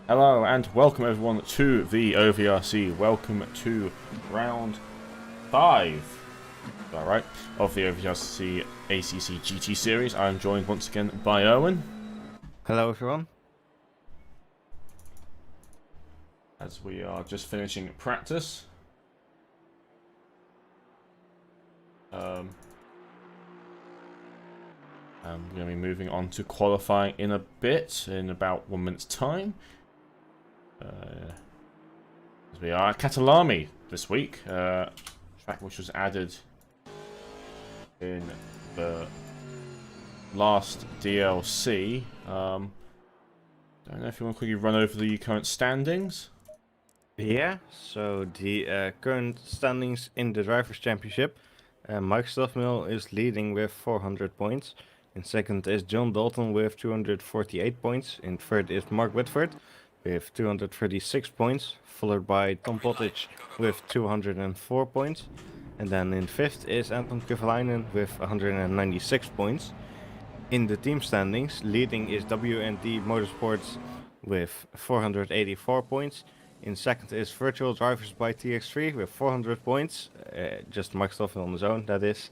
Hello and welcome everyone to the OVRC. Welcome to round 5, is that right, of the OVRC ACC GT Series. I'm joined once again by Owen. Hello everyone. As we are just finishing practice. And we're going to be moving on to qualifying in a bit, in about 1 minute's time. As we are at Kyalami this week, track which was added in the last DLC. Don't know if you want to quickly run over the current standings. Yeah, so the current standings in the Drivers' Championship. Mike Stuffmill is leading with 400 points. In second is John Dalton with 248 points. In third is Mark Whitford with 236 points, followed by Tom Pottage with 204 points. And then in fifth is Anton Kyalami with 196 points. In the team standings, leading is WND Motorsports with 484 points. In second is Virtual Drivers by TX3 with 400 points. Just Mike Stoffel on his own, that is.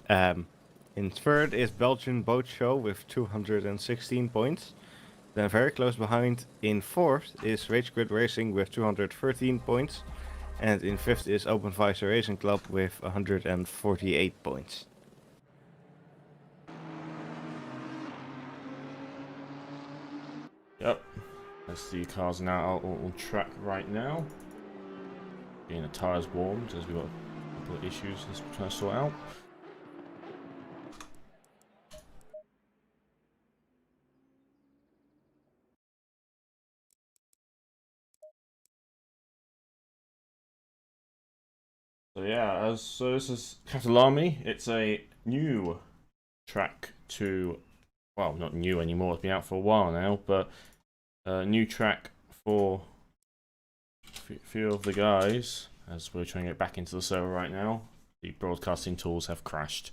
In third is Belgian Boat Show with 216 points. Then very close behind in fourth is Rage Grid Racing with 213 points. And in fifth is Open Visor Racing Club with 148 points. Yep. As the cars are now on track right now. Getting the tyres warmed as we've got a couple of issues we're trying to sort out. So yeah, so this is Kyalami. It's a new track to, well, not new anymore. It's been out for a while now, but a new track for a few of the guys. As we're trying to get back into the server right now, the broadcasting tools have crashed,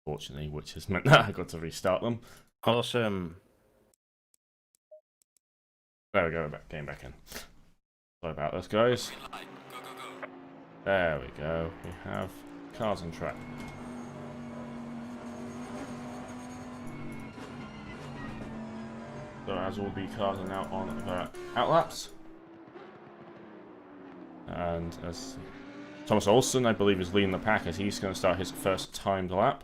fortunately, which has meant that I got to restart them. Awesome. There we go, getting back in. Sorry about this, guys. There we go. We have cars on track. So as all the cars are now on their outlaps. And as Thomas Olsen, I believe, is leading the pack as he's going to start his first timed lap.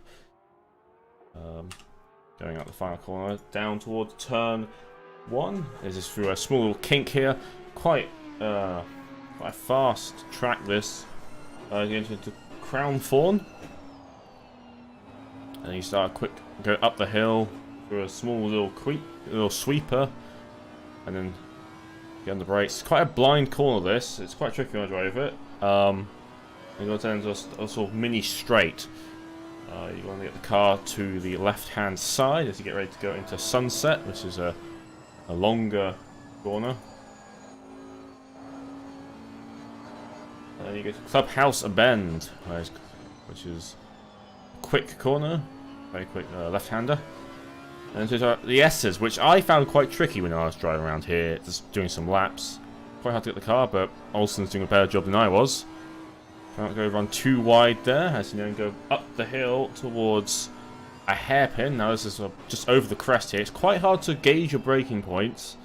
Going up the final corner, down towards turn 1. This is through a small little kink here. Quite a fast track this. Going into Crown Thorn. And you start go up the hill through a small little sweeper. And then get on the brakes. It's quite a blind corner this. It's quite tricky when I drive it. You got to turn into a sort of mini straight. You want to get the car to the left hand side as you get ready to go into Sunset, which is a longer corner. And you go to Clubhouse Bend, which is a quick corner, very quick left-hander. And to the S's, which I found quite tricky when I was driving around here, just doing some laps. Quite hard to get the car, but Olsen's doing a better job than I was. Can't go run too wide there, as you know, go up the hill towards a hairpin. Now this is just over the crest here. It's quite hard to gauge your braking points.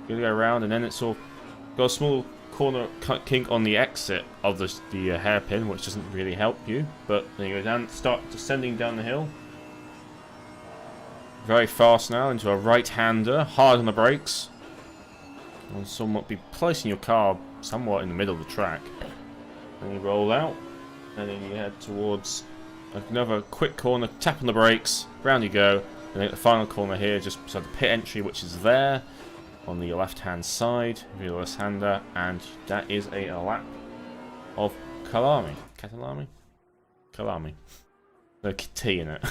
You're gonna go around, and then it's sort of got a small corner kink on the exit of the hairpin, which doesn't really help you. But then you go down, start descending down the hill. Very fast now into a right-hander, hard on the brakes. And somewhat be placing your car somewhat in the middle of the track. Then you roll out, and then you head towards another quick corner, tap on the brakes, round you go, and then the final corner here, just beside the pit entry, which is there on the left-hand side, wheelless hander, and that is a lap of Kyalami. Kyalami. No T in it.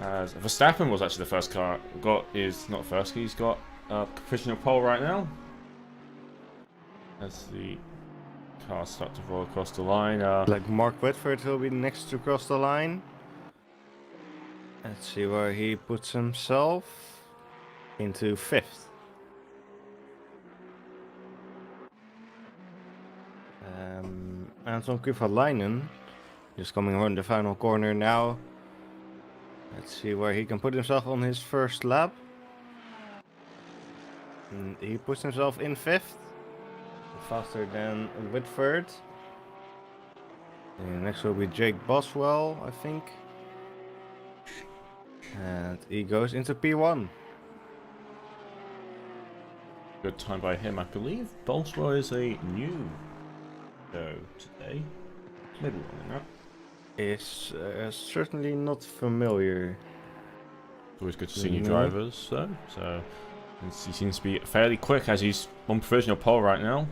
As Verstappen was actually the first car not first, he's got a provisional pole right now. As the cars start to roll across the line. Like Mark Whitford will be next to cross the line. Let's see where he puts himself. Into fifth. Anton Kyalami is coming around the final corner now. Let's see where he can put himself on his first lap. And he puts himself in 5th, faster than Whitford. And next will be Jake Boswell, I think. And he goes into P1. Good time by him, I believe. Boswell is a new show today. Maybe one in that. Is certainly not familiar. It's always good to see new drivers, though. So he seems to be fairly quick as he's on provisional pole right now.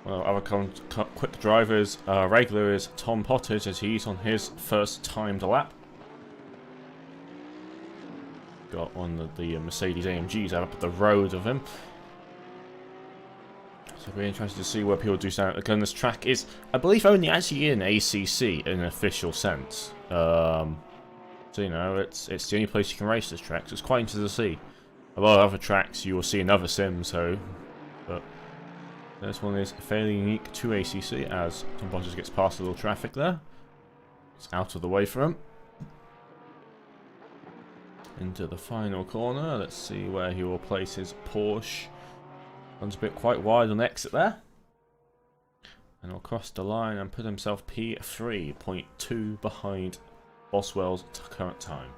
Well, other quick drivers, regular is Tom Pottage as he's on his first timed lap. Got one of the Mercedes AMGs out up at the road of him. So we're interested to see where people do stand. Again, this track is, I believe, only actually in ACC in an official sense. So you know, it's the only place you can race this track. So it's quite interesting to see. A lot of other tracks you will see in other sims, but this one is fairly unique to ACC as Tom Pottage gets past a little traffic there. It's out of the way for him. Into the final corner. Let's see where he will place his Porsche. Runs a bit quite wide on the exit there. And he'll cross the line and put himself P3, 0.2 behind Boswell's current time.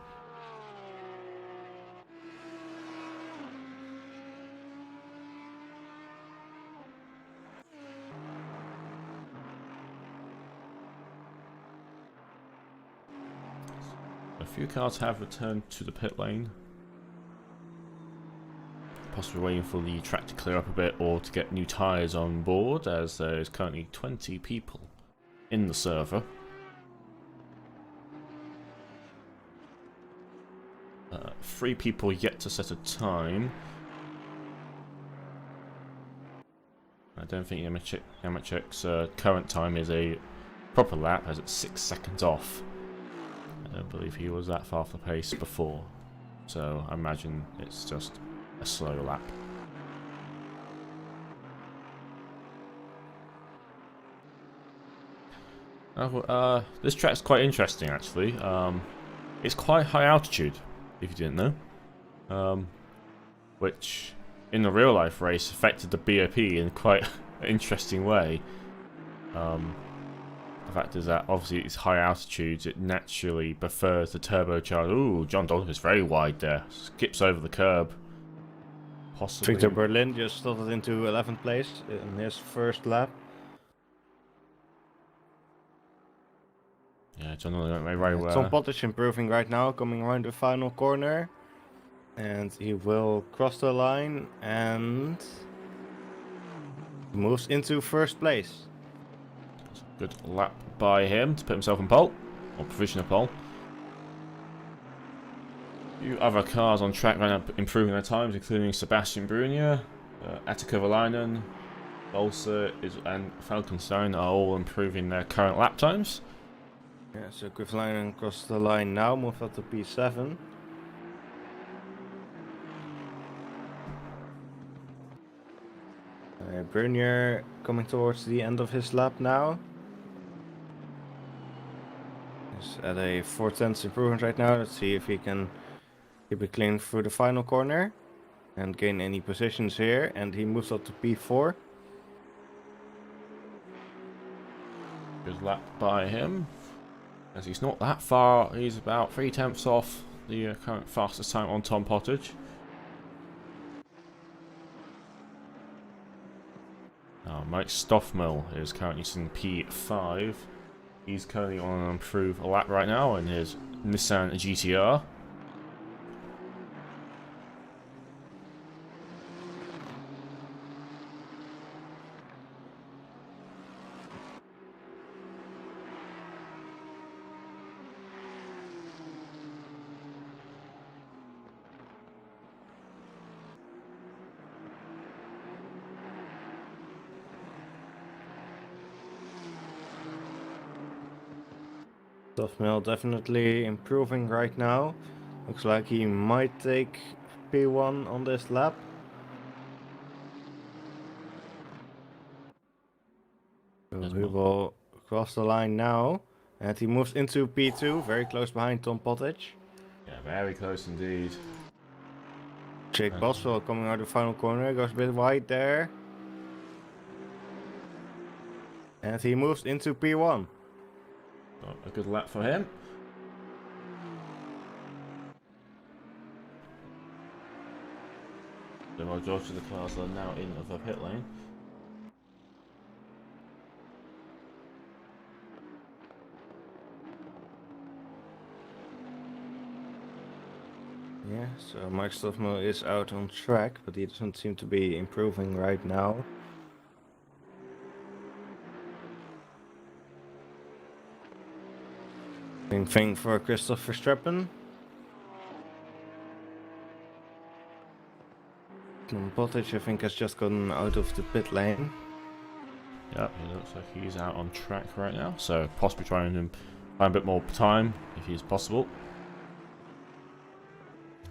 A few cars have returned to the pit lane. Possibly waiting for the track to clear up a bit or to get new tyres on board, as there is currently 20 people in the server. Three people yet to set a time. I don't think Yamachek's current time is a proper lap, as it's 6 seconds off. I don't believe he was that far off the pace before, so I imagine it's just a slow lap. This track's quite interesting actually. It's quite high altitude, if you didn't know, which in the real life race affected the BOP in quite an interesting way. The fact is that obviously it's high altitudes, it naturally prefers the turbocharged. Ooh, John Dalton is very wide there. Skips over the curb. Possibly. Victor Berlin just slotted into 11th place in his first lap. Yeah, John Dalton went very well. Tom Pottage improving right now, coming around the final corner. And he will cross the line and moves into first place. Good lap by him to put himself in pole, or provisional pole. A few other cars on track right now improving their times, including Sebastian Brunier, Attica Valainen, Bolsa and Falkenstein are all improving their current lap times. Yeah, so Kyalami crossed the line now, moved up to P7. Brunier coming towards the end of his lap now. He's at a 4/10 improvement right now. Let's see if he can keep it clean through the final corner and gain any positions here. And he moves up to P4. Good lap by him, as he's not that far. He's about 3/10 off the current fastest time on Tom Pottage. Mike Stoffmill is currently in P5. He's currently on an improved lap right now in his Nissan GTR. Stoffmill definitely improving right now. Looks like he might take P1 on this lap. So There's he one. will cross the line now. And he moves into P2, very close behind Tom Pottage. Yeah, very close indeed. Jake Boswell coming out of the final corner, goes a bit wide there. And he moves into P1. A good lap for him. The majority of the cars are now in the pit lane. Yeah, so Mike Stoffmel is out on track, but he doesn't seem to be improving right now. Same thing for Christoph Verstappen. Pottage, I think, has just gotten out of the pit lane. Yep, he looks like he's out on track right now, so possibly trying to find a bit more time if he's possible.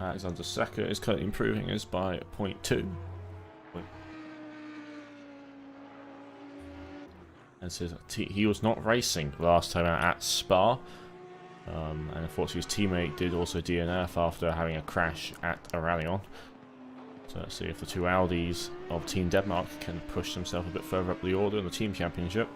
Alexander Saka is currently improving his by 0.2. And so he was not racing last time out at Spa, and unfortunately his teammate did also DNF after having a crash at a rally on. So let's see if the two Audis of Team Denmark can push themselves a bit further up the order in the team championship.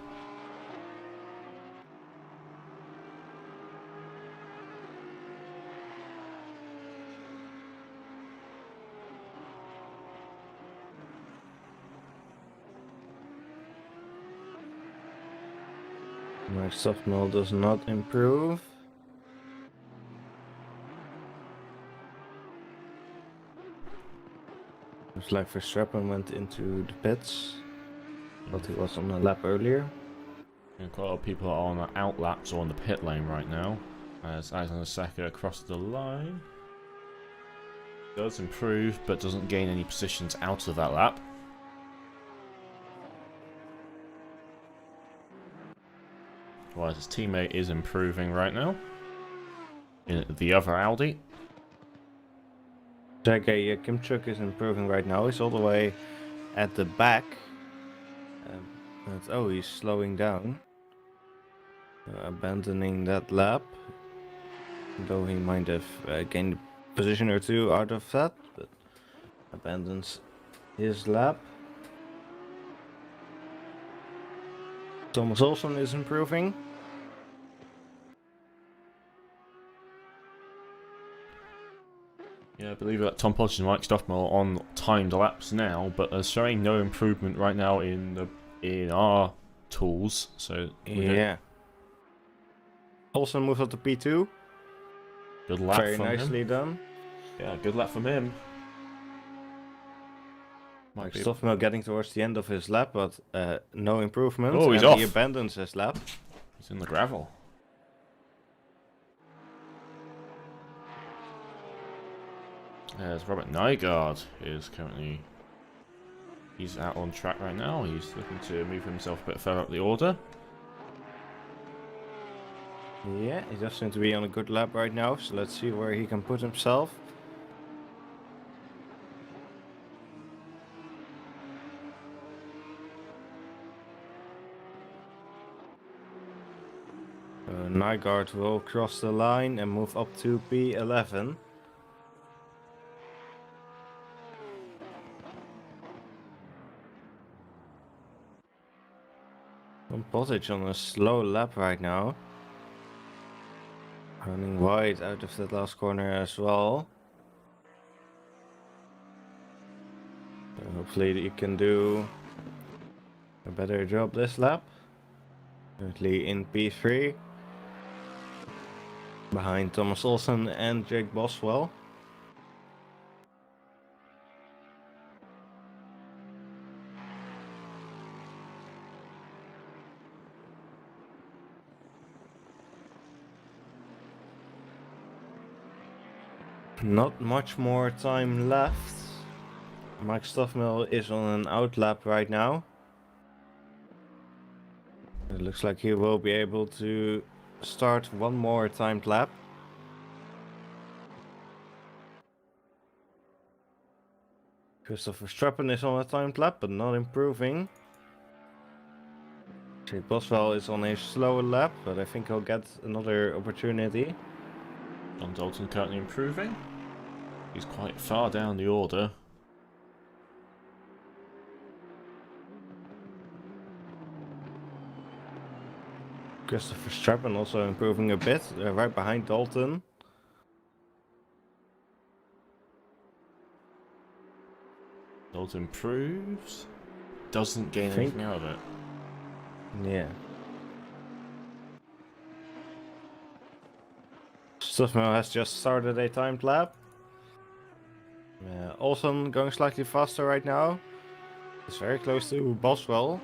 Mike Stoffmel does not improve. Looks like Verstappen went into the pits, but he was on a lap earlier. And quite a lot of people are on the out laps or on the pit lane right now. As Alexander Saka across the line. Does improve, but doesn't gain any positions out of that lap. Whereas his teammate is improving right now. In the other Audi. Sergei Kimchuk is improving right now. He's all the way at the back. But, oh, he's slowing down. Abandoning that lap. Though he might have gained a position or two out of that. But abandons his lap. Thomas Olsen is improving. Yeah, I believe that Tom Pottage and Mike Stoffmel are on timed laps now, but are showing no improvement right now in our tools. So Yeah. Olsen moves up to P2. Good lap Very from nicely him. done. Yeah, good lap from him. Mike Stoffmel getting towards the end of his lap, but no improvement. Oh, he's and off. He abandons his lap. He's in the gravel. As Robert Nygaard is currently... He's out on track right now. He's looking to move himself a bit further up the order. Yeah, he does seem to be on a good lap right now, so let's see where he can put himself. Nygaard will cross the line and move up to P11. Pottage on a slow lap right now. Running wide out of that last corner as well. So hopefully he can do a better job this lap. Currently in P3. Behind Thomas Olsen and Jake Boswell. Not much more time left. Mike Stoffmel is on an out lap right now. It looks like he will be able to start one more timed lap. Christopher Verstappen is on a timed lap, but not improving. Jake Boswell is on a slower lap, but I think he'll get another opportunity. John Dalton currently improving. He's quite far down the order. Christopher Strappen also improving a bit, right behind Dalton. Dalton improves. Doesn't gain anything out of it. Yeah. Stuffmill has just started a timed lap. Olsen going slightly faster right now. It's very close to Boswell.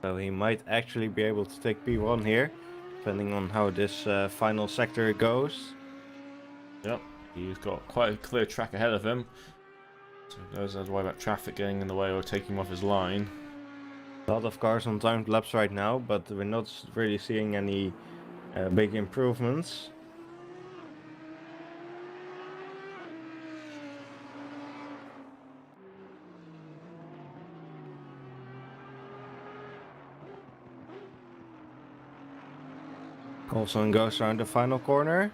So he might actually be able to take P1 here, depending on how this final sector goes. Yep, he's got quite a clear track ahead of him. So he doesn't have to worry about traffic getting in the way or taking him off his line. A lot of cars on timed laps right now, but we're not really seeing any big improvements. Olsen goes around the final corner.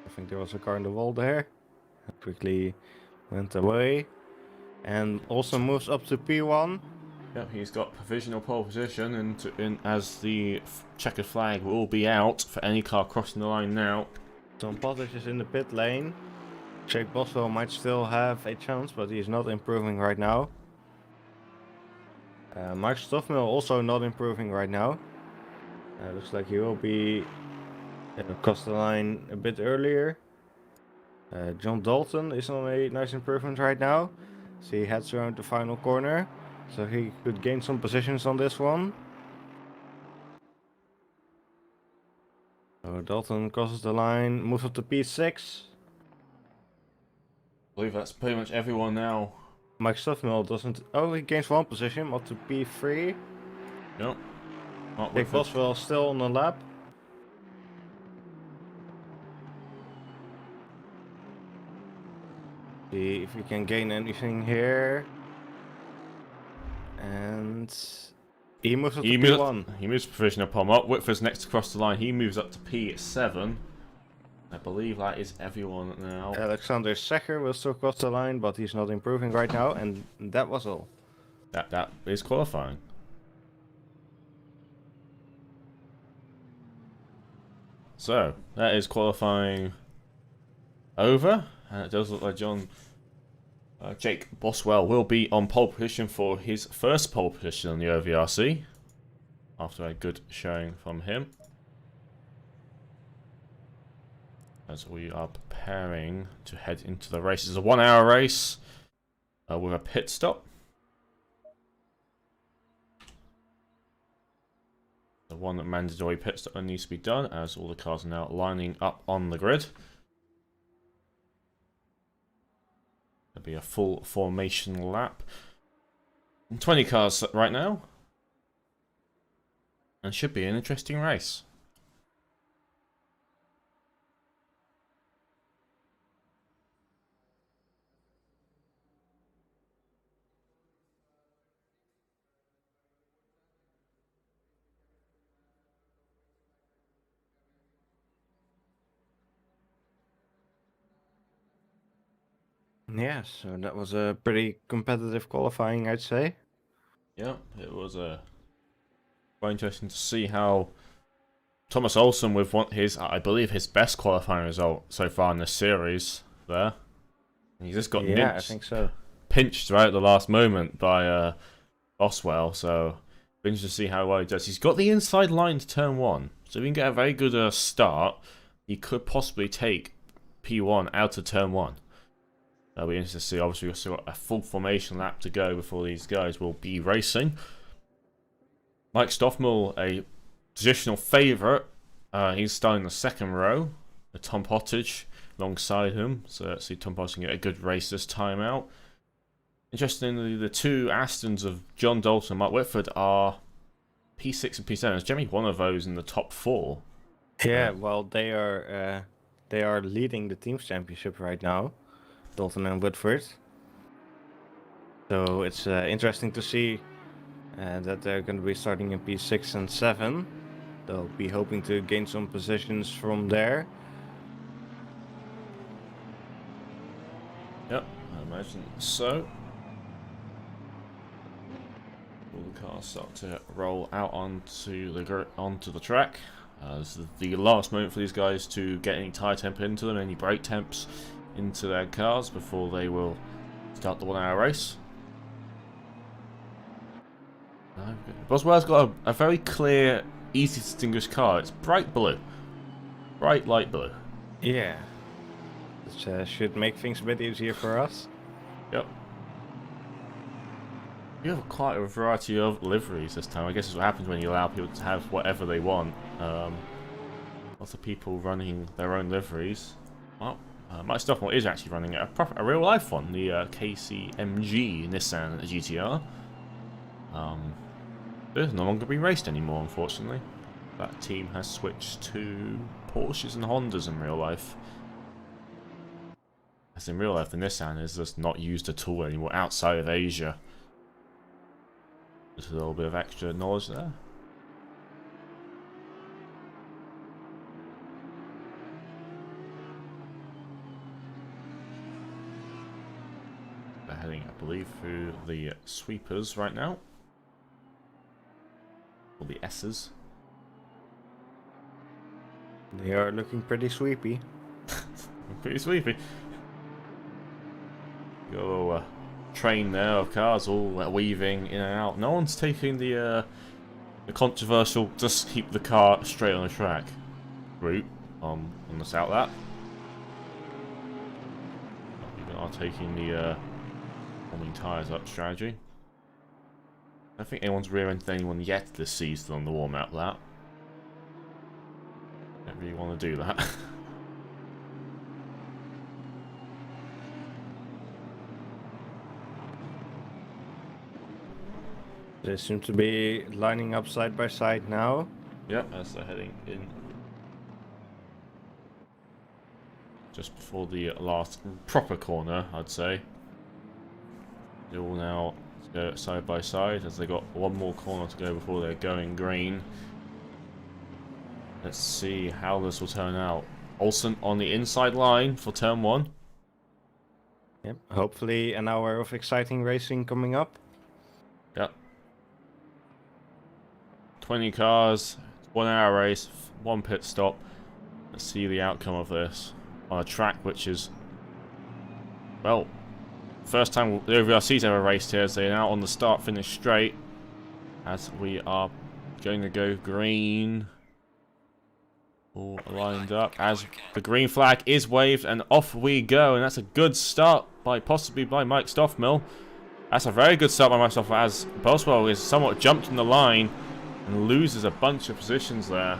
I think there was a car in the wall there. Quickly went away. And also moves up to P1. Yep, he's got provisional pole position, and as the checkered flag will be out for any car crossing the line now. Tom Pottage is in the pit lane. Jake Boswell might still have a chance, but he's not improving right now. Mike Stoffmill also not improving right now. Looks like he will be across the line a bit earlier. John Dalton is on a nice improvement right now. So he heads around the final corner. So he could gain some positions on this one. So Dalton crosses the line, moves up to P6. I believe that's pretty much everyone now. Mike Stuffmill doesn't... Oh, he gains one position, up to P3. Yep. Jake Boswell still on the lap. See if we can gain anything here. And he moves up to P1. He moves provisional pole up. Whitford's next across the line. He moves up to P7. I believe that is everyone now. Alexander Secher will still cross the line, but he's not improving right now, and that was all. That is qualifying. So that is qualifying over, and it does look like Jake Boswell will be on pole position for his first pole position on the OVRC after a good showing from him. As we are preparing to head into the race. It's a 1 hour race with a pit stop. The one mandatory pit stop that needs to be done as all the cars are now lining up on the grid. There'll be a full formation lap. 20 cars right now. And should be an interesting race. Yeah, so that was a pretty competitive qualifying, I'd say. Yeah, it was quite interesting to see how Thomas Olsen with I believe his best qualifying result so far in the series there. He just got I think so. Pinched right at the last moment by Boswell, so interesting to see how well he does. He's got the inside line to turn 1, so if he can get a very good start, he could possibly take P1 out of turn 1. That'll be interesting to see. Obviously, we've still got a full formation lap to go before these guys will be racing. Mike Stoffmill, a positional favourite. He's starting the second row. Tom Pottage alongside him. So let's see Tom Pottage can get a good race this time out. Interestingly, the two Astons of John Dalton and Mark Whitford are P6 and P7. There's generally one of those in the top 4. Yeah, well, they are leading the team's championship right now. Dalton and Whitford. So it's interesting to see and that they're going to be starting in P6 and 7. They'll be hoping to gain some positions from there. Yep, I imagine so. All the cars start to roll out onto the track. This is the last moment for these guys to get any tyre temp into them, any brake temps into their cars before they will start the 1 hour race. Boswell's got a very clear, easy to distinguish car. It's bright blue. Bright light blue. Yeah. This should make things a bit easier for us. Yep. You have quite a variety of liveries this time. I guess it's what happens when you allow people to have whatever they want. Lots of people running their own liveries. Well, Mike Stoffel is actually running a real life one, the KCMG Nissan GTR. It's no longer being raced anymore, unfortunately. That team has switched to Porsches and Hondas in real life. As in real life, the Nissan is just not used at all anymore outside of Asia. Just a little bit of extra knowledge there. They're heading, I believe, through the sweepers right now. Or the S's. They are looking pretty sweepy. Pretty sweepy. Got a little train there of cars all weaving in and out. No one's taking the controversial just keep the car straight on the track route on the South lap. People are taking the warming tyres up strategy. I don't think anyone's rear-ended anyone yet this season on the warm-up lap. Don't really want to do that. They seem to be lining up side by side now. Yep, as they're heading in. Just before the last proper corner, I'd say. They're all now go side by side as they got one more corner to go before they're going green. Let's see how this will turn out. Olsen on the inside line for turn 1. Yep. Hopefully an hour of exciting racing coming up. Yep. 20 cars, 1 hour race, 1 pit stop. Let's see the outcome of this on a track which is, well, first time the OVRC's ever raced here, so they're now on the start-finish straight as we are going to go green. All lined up as the green flag is waved and off we go, and that's a good start possibly by Mike Stoffmill. That's a very good start by Mike Stoffmill as Boswell is somewhat jumped in the line and loses a bunch of positions there.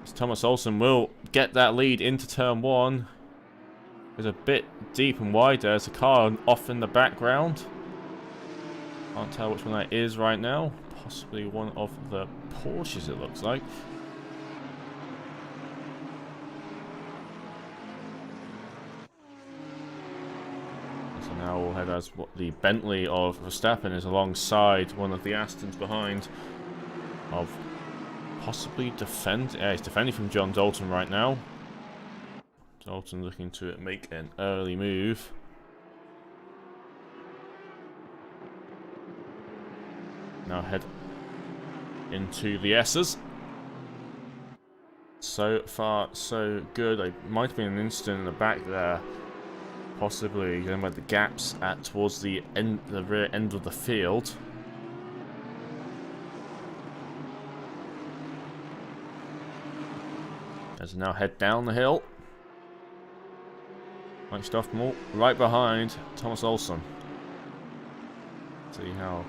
As Thomas Olsen will get that lead into turn 1. It's a bit deep and wide there. There's a car off in the background. Can't tell which one that is right now. Possibly one of the Porsches, it looks like. So now we'll head as what the Bentley of Verstappen is alongside one of the Astons behind of possibly he's defending from John Dalton right now. Dalton looking to make an early move. Now head into the S's. So far, so good. There might have been an incident in the back there. Possibly going by the gaps towards the rear end of the field. As we now head down the hill. Mike Stoffmill right behind Thomas Olsen. See how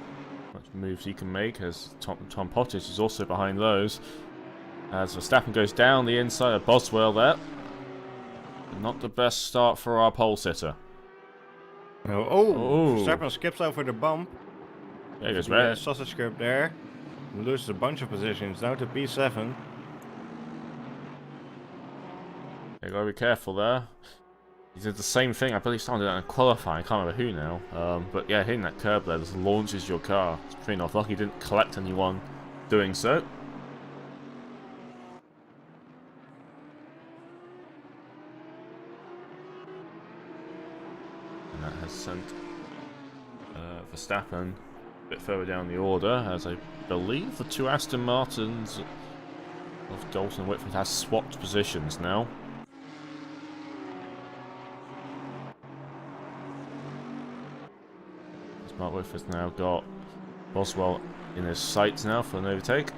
much moves he can make as Tom Pottage is also behind those. As Verstappen goes down the inside of Boswell there. Not the best start for our pole sitter. Verstappen skips over the bump. There goes red. Sausage curb there. Loses a bunch of positions. Now to P7. You gotta be careful there. He did the same thing. I believe someone did that in qualifying. I can't remember who now. But yeah, hitting that curb there just launches your car. It's pretty enough lucky he didn't collect anyone doing so. And that has sent Verstappen a bit further down the order, as I believe the two Aston Martins of Dalton and Whitford has swapped positions now. Mark Whitford's now got Boswell in his sights now for an overtake.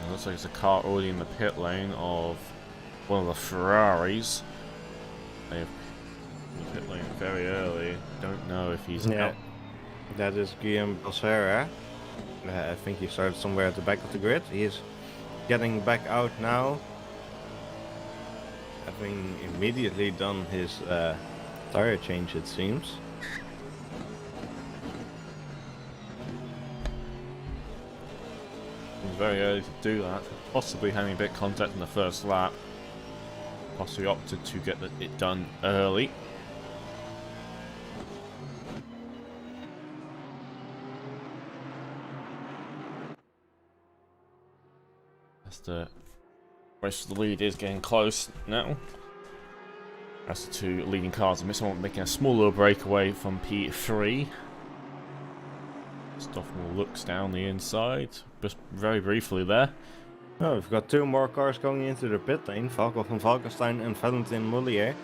It looks like it's a car already in the pit lane of one of the Ferraris. They've pit lane very early. Don't know if he's out. That is Guillaume Becerra. I think he started somewhere at the back of the grid. He is getting back out now, having immediately done his tire change, it seems. It was very early to do that. Possibly having a bit of contact in the first lap. Possibly opted to get it done early. The rest of the lead is getting close now. As the two leading cars, someone making a small little breakaway from P3. Stoffel looks down the inside, just very briefly there. Oh, we've got two more cars going into the pit lane, Falco van Valkenstein and Valentin Mollier.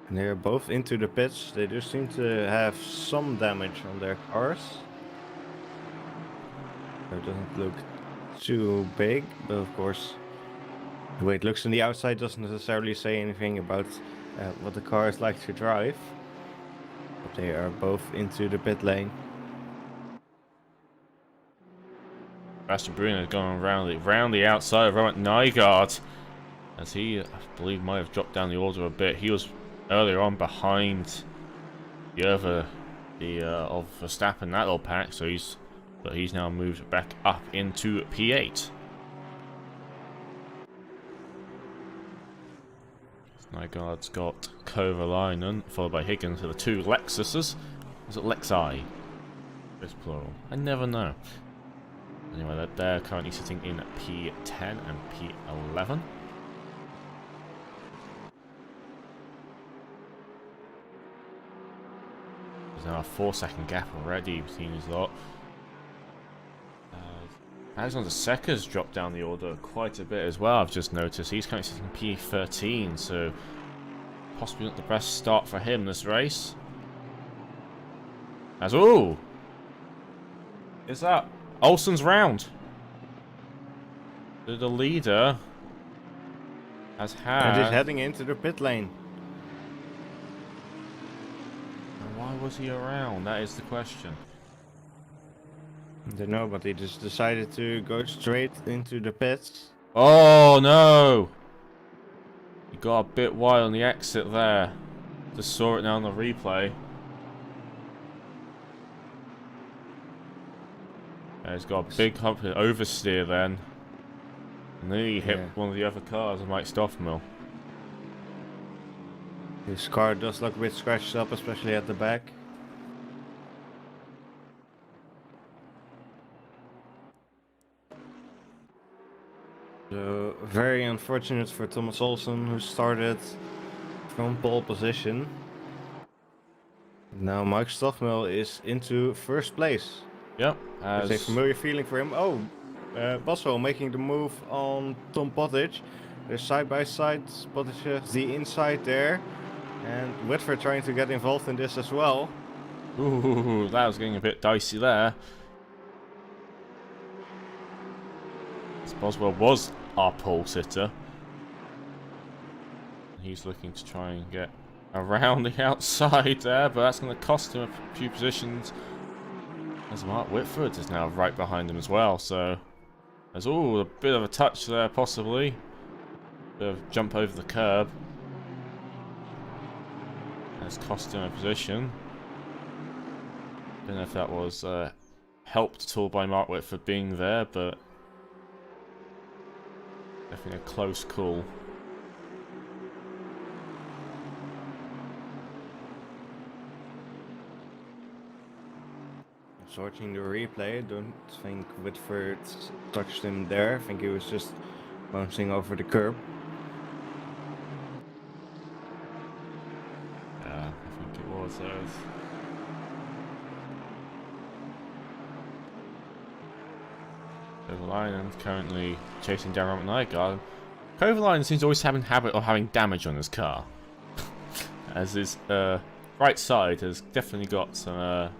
And they're both into the pits. They do seem to have some damage on their cars. It doesn't look too big, but of course the way it looks on the outside doesn't necessarily say anything about what the car is like to drive. But they are both into the pit lane. Sebastian Brunner going around the outside of Robert Nygaard, as he, I believe, might have dropped down the order a bit. He was earlier on behind the other of Verstappen, that little pack, so he's now moved back up into P8. Nygaard's got Kovalainen, followed by Higgins, for the two Lexuses. Is it Lexi? It's plural. I never know. Anyway, they're currently sitting in P10 and P11. There's now a 4-second gap already between these lot. Alexander Seca's dropped down the order quite a bit as well, I've just noticed. He's currently sitting P13, so possibly not the best start for him this race. As ooh! Is that Olsen's round? The leader has had... And he's heading into the pit lane. And why was he around? That is the question. I don't know, but he just decided to go straight into the pits. Oh no! He got a bit wide on the exit there. Just saw it now on the replay. Yeah, he's got a big hump oversteer then. And then he hit one of the other cars and Mike Stoffmill. His car does look a bit scratched up, especially at the back. So, very unfortunate for Thomas Olsen, who started from pole position. Now Mike Stoffmill is into first place. Yep. It's a familiar feeling for him. Oh, Boswell making the move on Tom Pottage. They're side by side. Pottage has the inside there. And Whitford trying to get involved in this as well. Ooh, that was getting a bit dicey there. Boswell was our pole sitter. He's looking to try and get around the outside there, but that's going to cost him a few positions. As Mark Whitford is now right behind him as well, so there's a bit of a touch there possibly. Bit of jump over the curb. It's cost him a position. Don't know if that was helped at all by Mark Whitford being there, but definitely a close call. Watching the replay, I don't think Whitford touched him there. I think he was just bouncing over the curb. Yeah, I think it was. Kovalainen currently chasing down Robert Nygaard. Kovalainen seems to always have a habit of having damage on his car. As his right side has definitely got some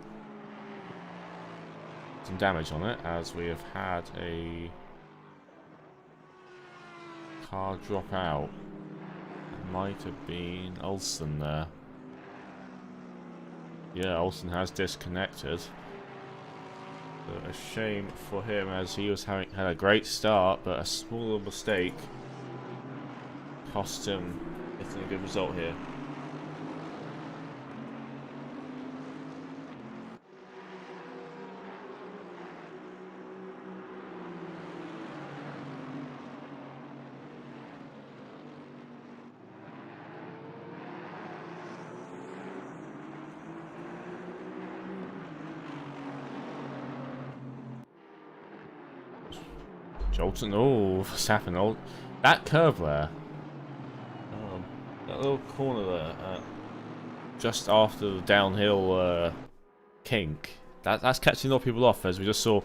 damage on it, as we have had a car drop out. It might have been Olsen there. Yeah, Olsen has disconnected. But a shame for him, as he was had a great start, but a small mistake cost him getting a good result here. Jolton, oh, Verstappen, oh, that curve there, that little corner there, just after the downhill kink, that's catching a lot of people off, as we just saw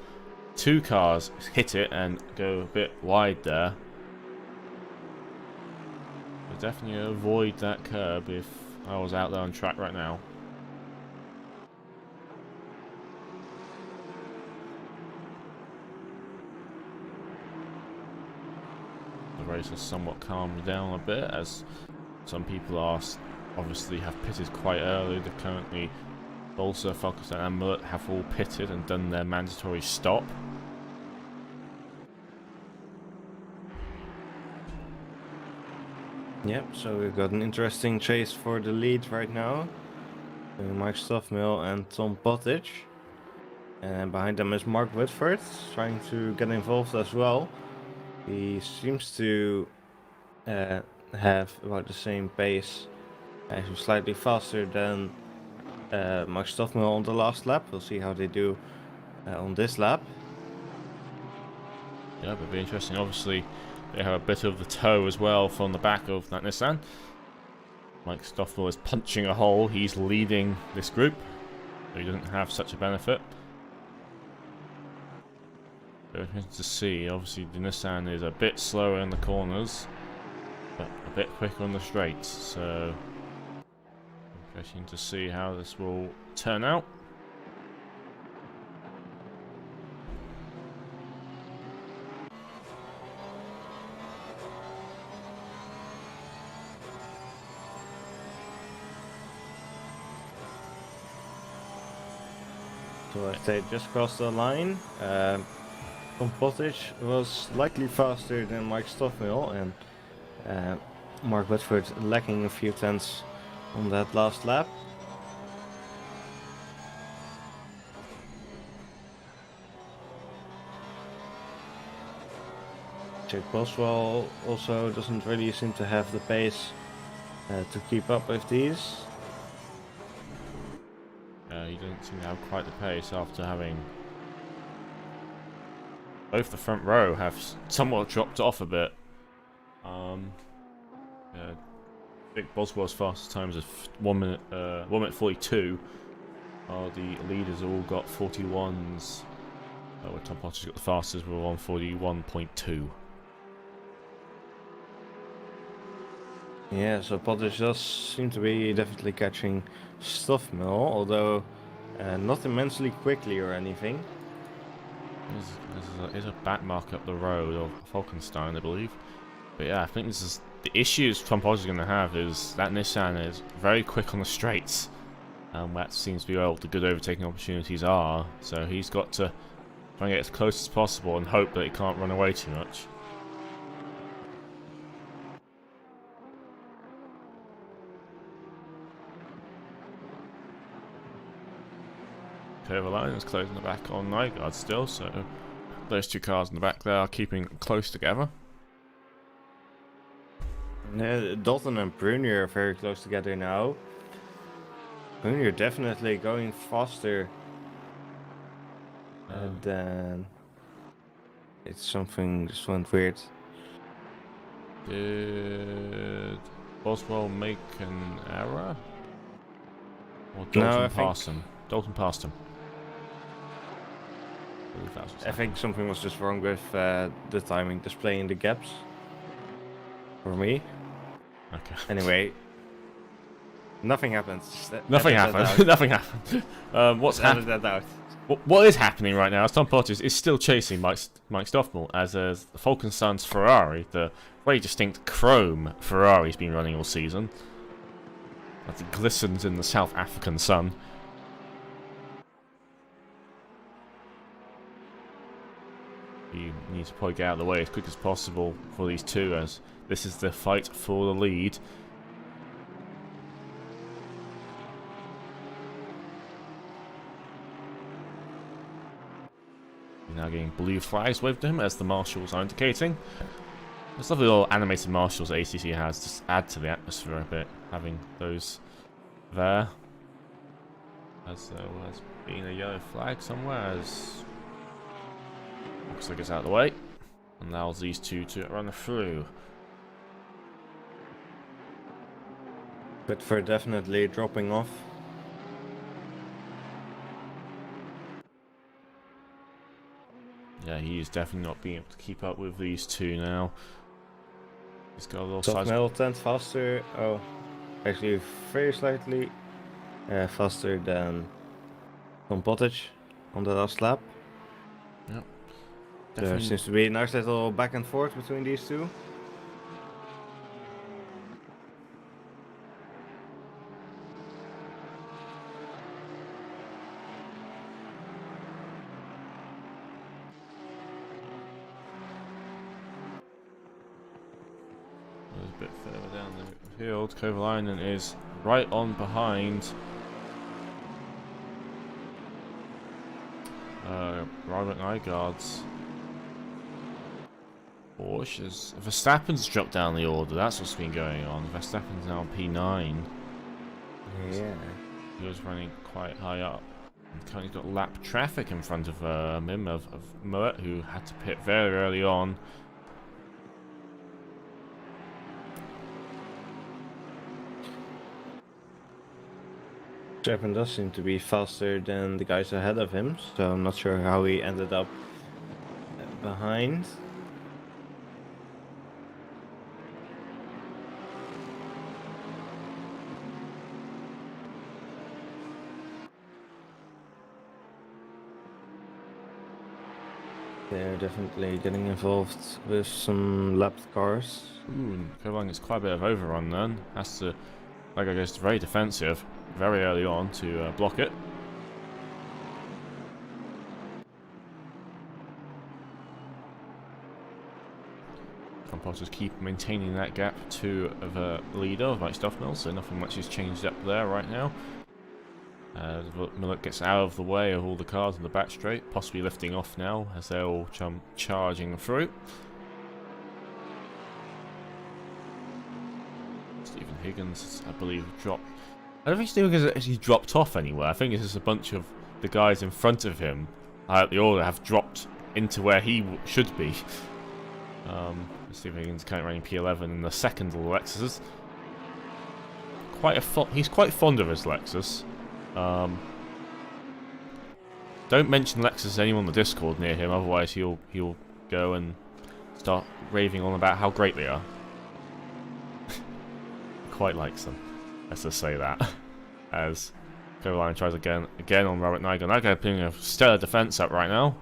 two cars hit it and go a bit wide there. But definitely avoid that curb if I was out there on track right now. The race has somewhat calmed down a bit, as some people are obviously have pitted quite early. They're currently Bolsa, Falkenstein and Mutt have all pitted and done their mandatory stop. Yep, so we've got an interesting chase for the lead right now. Mike Stoffmill and Tom Pottage. And behind them is Mark Whitford, trying to get involved as well. He seems to have about the same pace. He was slightly faster than Mark Stoffmill on the last lap. We'll see how they do on this lap. Yeah, it'll be interesting. Obviously, they have a bit of the tow as well from the back of that Nissan. Mike Stoffmill is punching a hole. He's leading this group, so he doesn't have such a benefit. Very interesting to see. Obviously, the Nissan is a bit slower in the corners, but a bit quicker on the straights. So, interesting to see how this will turn out. So they just crossed the line. Tom Pottage was slightly faster than Mike Stoffmill, and Mark Whitford lacking a few tenths on that last lap. Jake Boswell also doesn't really seem to have the pace to keep up with these. He doesn't seem to have quite the pace after having both the front row have somewhat dropped off a bit. Vic Boswell's fastest times is 1 minute 42. While the leaders all got 41s. Where Tom Potter's got the fastest, we're on 41.2. Yeah, so Pottage does seem to be definitely catching Stoffmill, although not immensely quickly or anything. There's a back mark up the road of Falkenstein, I believe. But yeah, I think this is the issues Tom Potter's going to have is that Nissan is very quick on the straights. That seems to be where all the good overtaking opportunities are. So he's got to try and get as close as possible and hope that he can't run away too much. Kovalainen is closing the back on Nygaard still, so those two cars in the back there are keeping close together. Dalton and Brunier are very close together now. Brunier definitely going faster than... It's something just went weird. Did Boswell make an error? Or No, Dalton I passed him? Dalton passed him. I think something was just wrong with the timing, displaying the gaps. For me. Okay. Anyway. Nothing happened. Just Nothing edit that happened. out. Nothing happened. What's Just edit happening? that out. What is happening right now is Tom Potter is still chasing Mike Stoffel as the Falcon Sun's Ferrari, the very distinct chrome Ferrari's been running all season. As it glistens in the South African sun. You need to probably get out of the way as quick as possible for these two, as this is the fight for the lead. Now getting blue flags waved to him as the marshals are indicating. There's lovely little animated marshals that ACC has, just add to the atmosphere a bit, having those there. As there has been a yellow flag somewhere, as looks like it's out of the way, and allows these two to run through. But for definitely dropping off. Yeah, he is definitely not being able to keep up with these two now. He's got a little Soft size. metal 10 faster. Oh, actually very slightly faster than Tom Pottage on the last lap. Yep. There Definitely. seems to be a nice little back and forth between these two. A bit further down the field, Kovalainen is right on behind Robert Nygaard's Porsche. Verstappen's dropped down the order, that's what's been going on. Verstappen's now on P9. Yeah. He was running quite high up. And currently got lap traffic in front of him, of Moet, who had to pit very early on. Verstappen does seem to be faster than the guys ahead of him, so I'm not sure how he ended up behind. They're definitely getting involved with some lapped cars. Ooh, Kovalainen gets quite a bit of overrun then. Has to, like I guess, very defensive very early on to block it. Potters keep maintaining that gap to the leader of Mike Stoffel, so nothing much has changed up there right now. Millet gets out of the way of all the cars in the back straight, possibly lifting off now as they're all charging through. Stephen Higgins, I believe, dropped. I don't think Stephen Higgins actually dropped off anywhere. I think it's just a bunch of the guys in front of him at the order have dropped into where he should be. Stephen Higgins currently running P11 in the second of the Lexuses. He's quite fond of his Lexus. Don't mention Lexus to anyone on the Discord near him, otherwise he'll go and start raving on about how great they are. Quite likes them. Let's just say that. As Kovalainen tries again on Robert Nygaard. Nygaard putting a stellar defense up right now.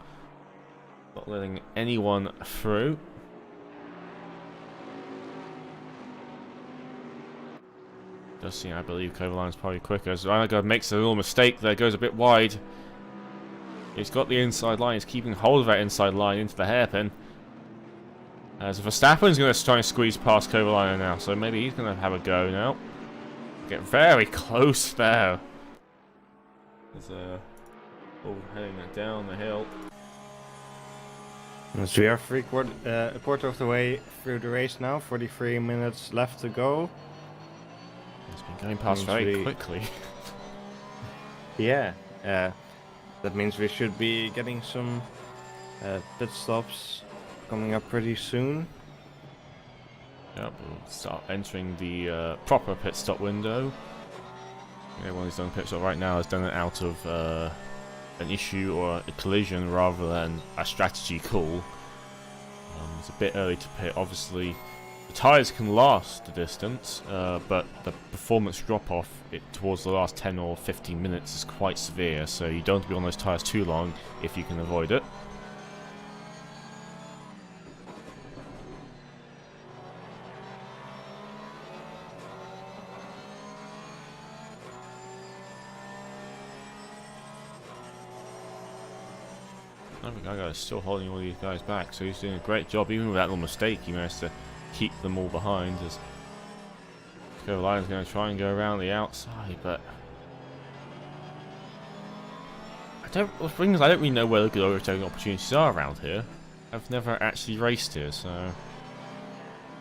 Not letting anyone through. Does seem, I believe, Kovalainen's probably quicker. As Nygaard makes a little mistake there, goes a bit wide. He's got the inside line, he's keeping hold of that inside line into the hairpin. As Verstappen's going to try and squeeze past Kovalainen now, so maybe he's going to have a go now. Get very close there. There's a Oh, heading down the hill. So we are a quarter of the way through the race now. 43 minutes left to go. It's been going past very quickly. Yeah, that means we should be getting some pit stops coming up pretty soon. Yep, we'll start entering the proper pit stop window. Everyone who's done a pit stop right now has done it out of an issue or a collision rather than a strategy call. It's a bit early to pit. Obviously, the tyres can last the distance, but the performance drop-off towards the last 10 or 15 minutes is quite severe, so you don't want to be on those tyres too long if you can avoid it. The guy is still holding all these guys back, so he's doing a great job. Even with that little mistake, he managed to keep them all behind. As Carolina's going to try and go around the outside, but I don't really know where the good overtaking opportunities are around here. I've never actually raced here, so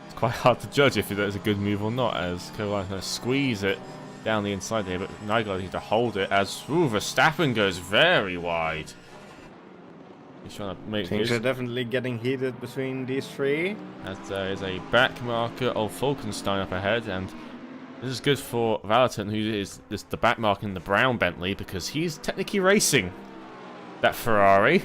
it's quite hard to judge if that's a good move or not. As Carolina's going to squeeze it down the inside here, but Nigel needs to hold it. As Verstappen goes very wide. He's trying to make things are definitely getting heated between these three. As there is a back marker of Falkenstein up ahead, and this is good for Valentin, who is the back marker in the brown Bentley, because he's technically racing that Ferrari.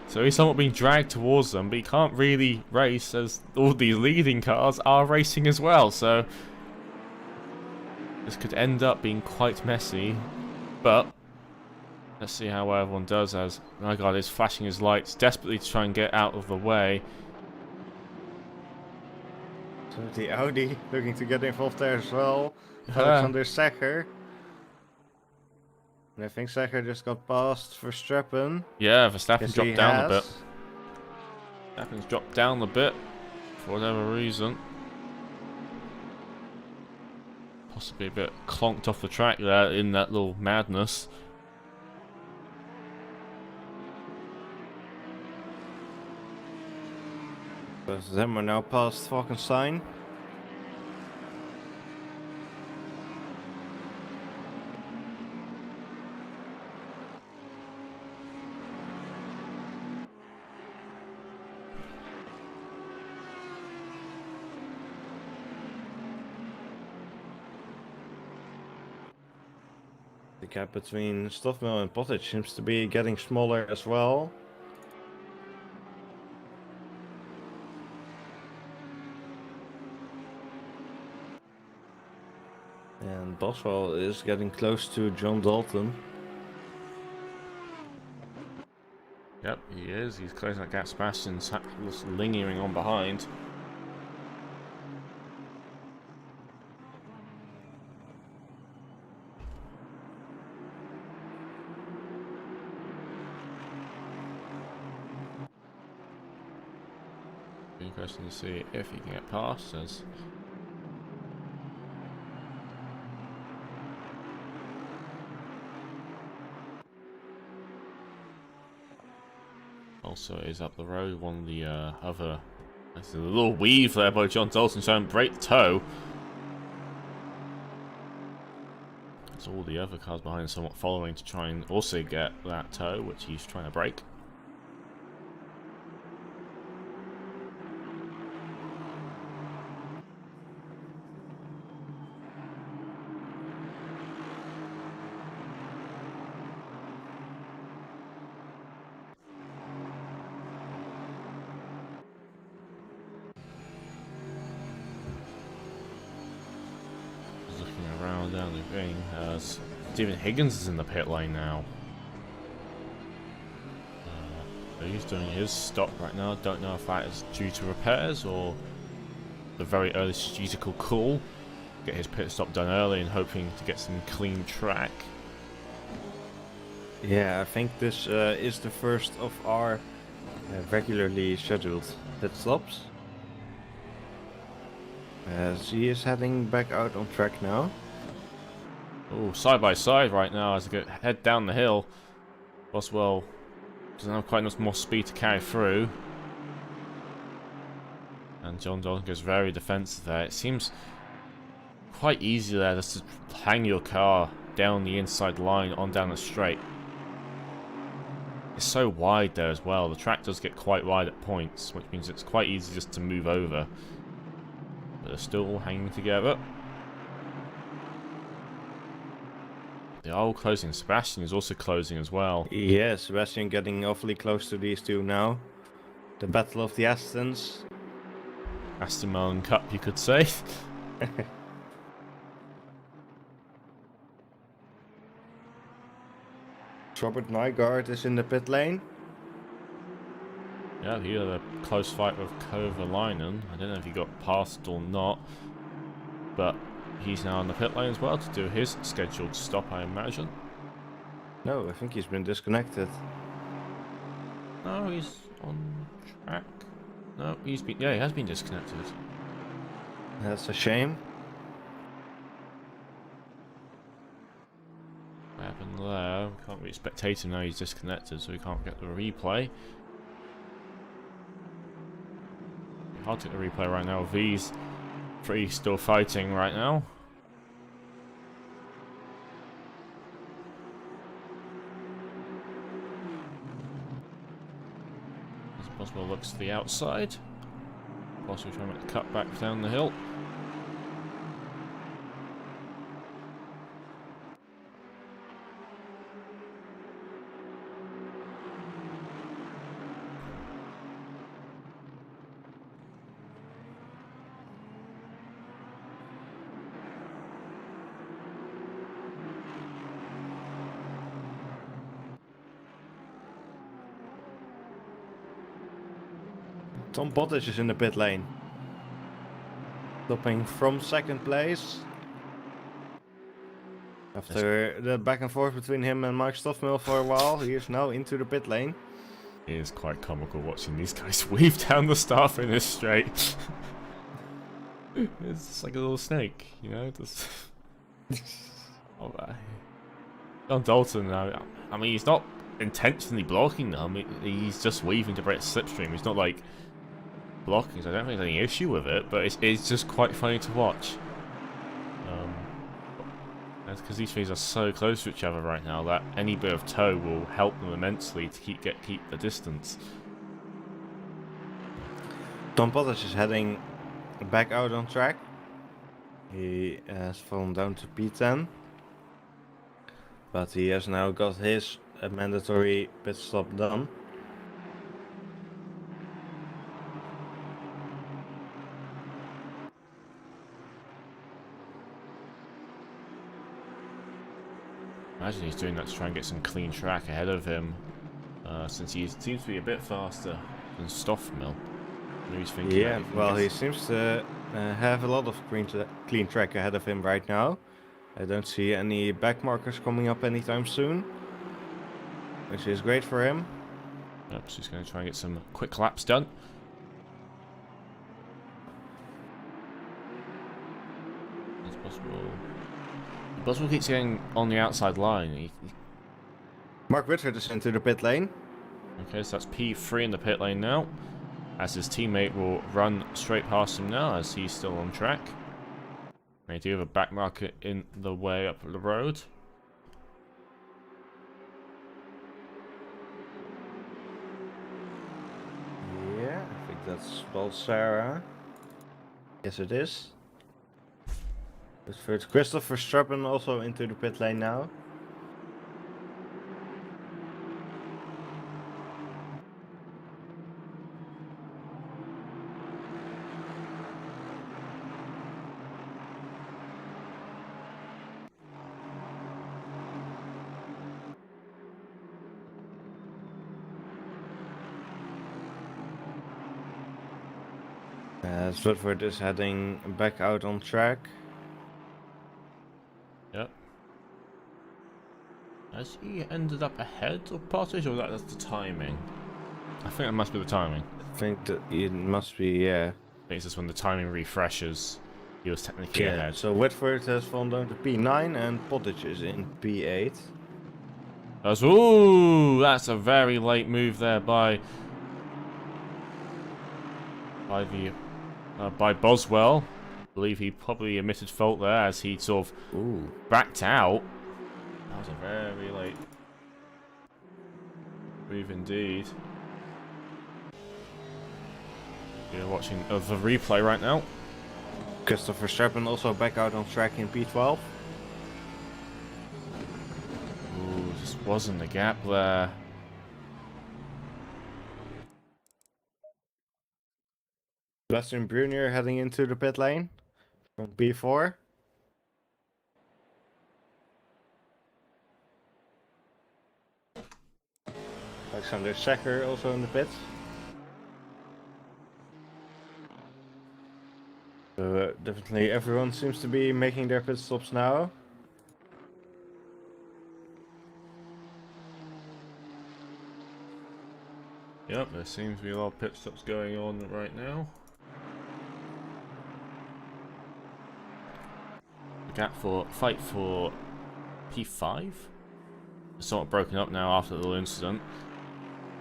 So he's somewhat being dragged towards them, but he can't really race as all these leading cars are racing as well. So this could end up being quite messy, but let's see how well everyone does, as Nygaard is flashing his lights desperately to try and get out of the way. So the Audi looking to get involved there as well. Alexander Secher. And I think Secher just got past Verstappen. Yeah, Verstappen dropped down a bit. Has. Verstappen's dropped down a bit for whatever reason. Possibly a bit clonked off the track there in that little madness. So then we're now past Falkenstein. The gap between Stoffmill and Pottage seems to be getting smaller as well. And Boswell is getting close to John Dalton. Yep, he is. He's closing that gap. Sebastian's just lingering on behind. Interesting to see if he can get past us. Also is up the road, one of the other... There's a little weave there by John Dalton trying to break the toe. There's all the other cars behind somewhat following to try and also get that toe, which he's trying to break. Down the ring as Stephen Higgins is in the pit lane now. So he's doing his stop right now. Don't know if that is due to repairs or the very early strategical call. Get his pit stop done early and hoping to get some clean track. Yeah, I think this is the first of our regularly scheduled pit stops. As he is heading back out on track now. Oh, side by side right now as I head down the hill. Boswell doesn't have quite enough more speed to carry through. And John Dalton goes very defensive there. It seems quite easy there just to hang your car down the inside line on down the straight. It's so wide there as well. The track does get quite wide at points, which means it's quite easy just to move over. But they're still all hanging together. They are all closing. Sebastian is also closing as well. Yeah, Sebastian getting awfully close to these two now. The battle of the Astons. Aston Martin Cup, you could say. Robert Nygaard is in the pit lane. Yeah, he had a close fight with Kovalainen. I don't know if he got past or not. But he's now in the pit lane as well to do his scheduled stop, I imagine. No, I think he's been disconnected. No, he's on track. No, he's been... Yeah, he has been disconnected. That's a shame. What happened there? We can't really spectate him now, he's disconnected, so we can't get the replay. Hard to get the replay right now. V's pretty still fighting right now. As Boswell looks to the outside. Boswell trying to make the cut back down the hill. Tom Bottas is in the pit lane. Stopping from second place. After the back and forth between him and Mike Stoffmill for a while, he is now into the pit lane. It is quite comical watching these guys weave down the start finish straight. It's just like a little snake, you know? Just... oh, John Dalton, I mean, he's not intentionally blocking them, he's just weaving to break slipstream. He's not like blocking, so I don't think there's any issue with it, but it's just quite funny to watch. That's because these things are so close to each other right now that any bit of tow will help them immensely to keep the distance. Tom Bottas is heading back out on track. He has fallen down to P10. But he has now got his mandatory pit stop done. Imagine he's doing that to try and get some clean track ahead of him, since he seems to be a bit faster than Stoffmill. Maybe he's thinking, yeah, well, he seems to have a lot of clean track ahead of him right now. I don't see any back markers coming up anytime soon, which is great for him. Yep, so he's going to try and get some quick laps done. It's possible. Boswell keeps getting on the outside line. Mark Whitford is into the pit lane. Okay, so that's P3 in the pit lane now, as his teammate will run straight past him now as he's still on track. They do have a back marker in the way up the road. Yeah, I think that's Balsara. Yes, it is. But first, Christopher Strappen also into the pit lane now. Switford is heading back out on track. Yep. Has he ended up ahead of Potters, or that's the timing? I think it must be the timing. I think that it must be, yeah. I think it's just when the timing refreshes, he was technically ahead. So Whitford has fallen down to P9 and Pottage is in P8. Ooh, that's a very late move there by Boswell. I believe he probably admitted fault there as he sort of backed out. That was a very late move indeed. We're watching the replay right now. Christopher Verstappen also back out on track in P12. Ooh, just wasn't a gap there. Western Brunier heading into the pit lane from P4. Alexander Secker also in the pits. So definitely everyone seems to be making their pit stops now. Yep, there seems to be a lot of pit stops going on right now. The gap for fight for P5 is sort of broken up now after the little incident.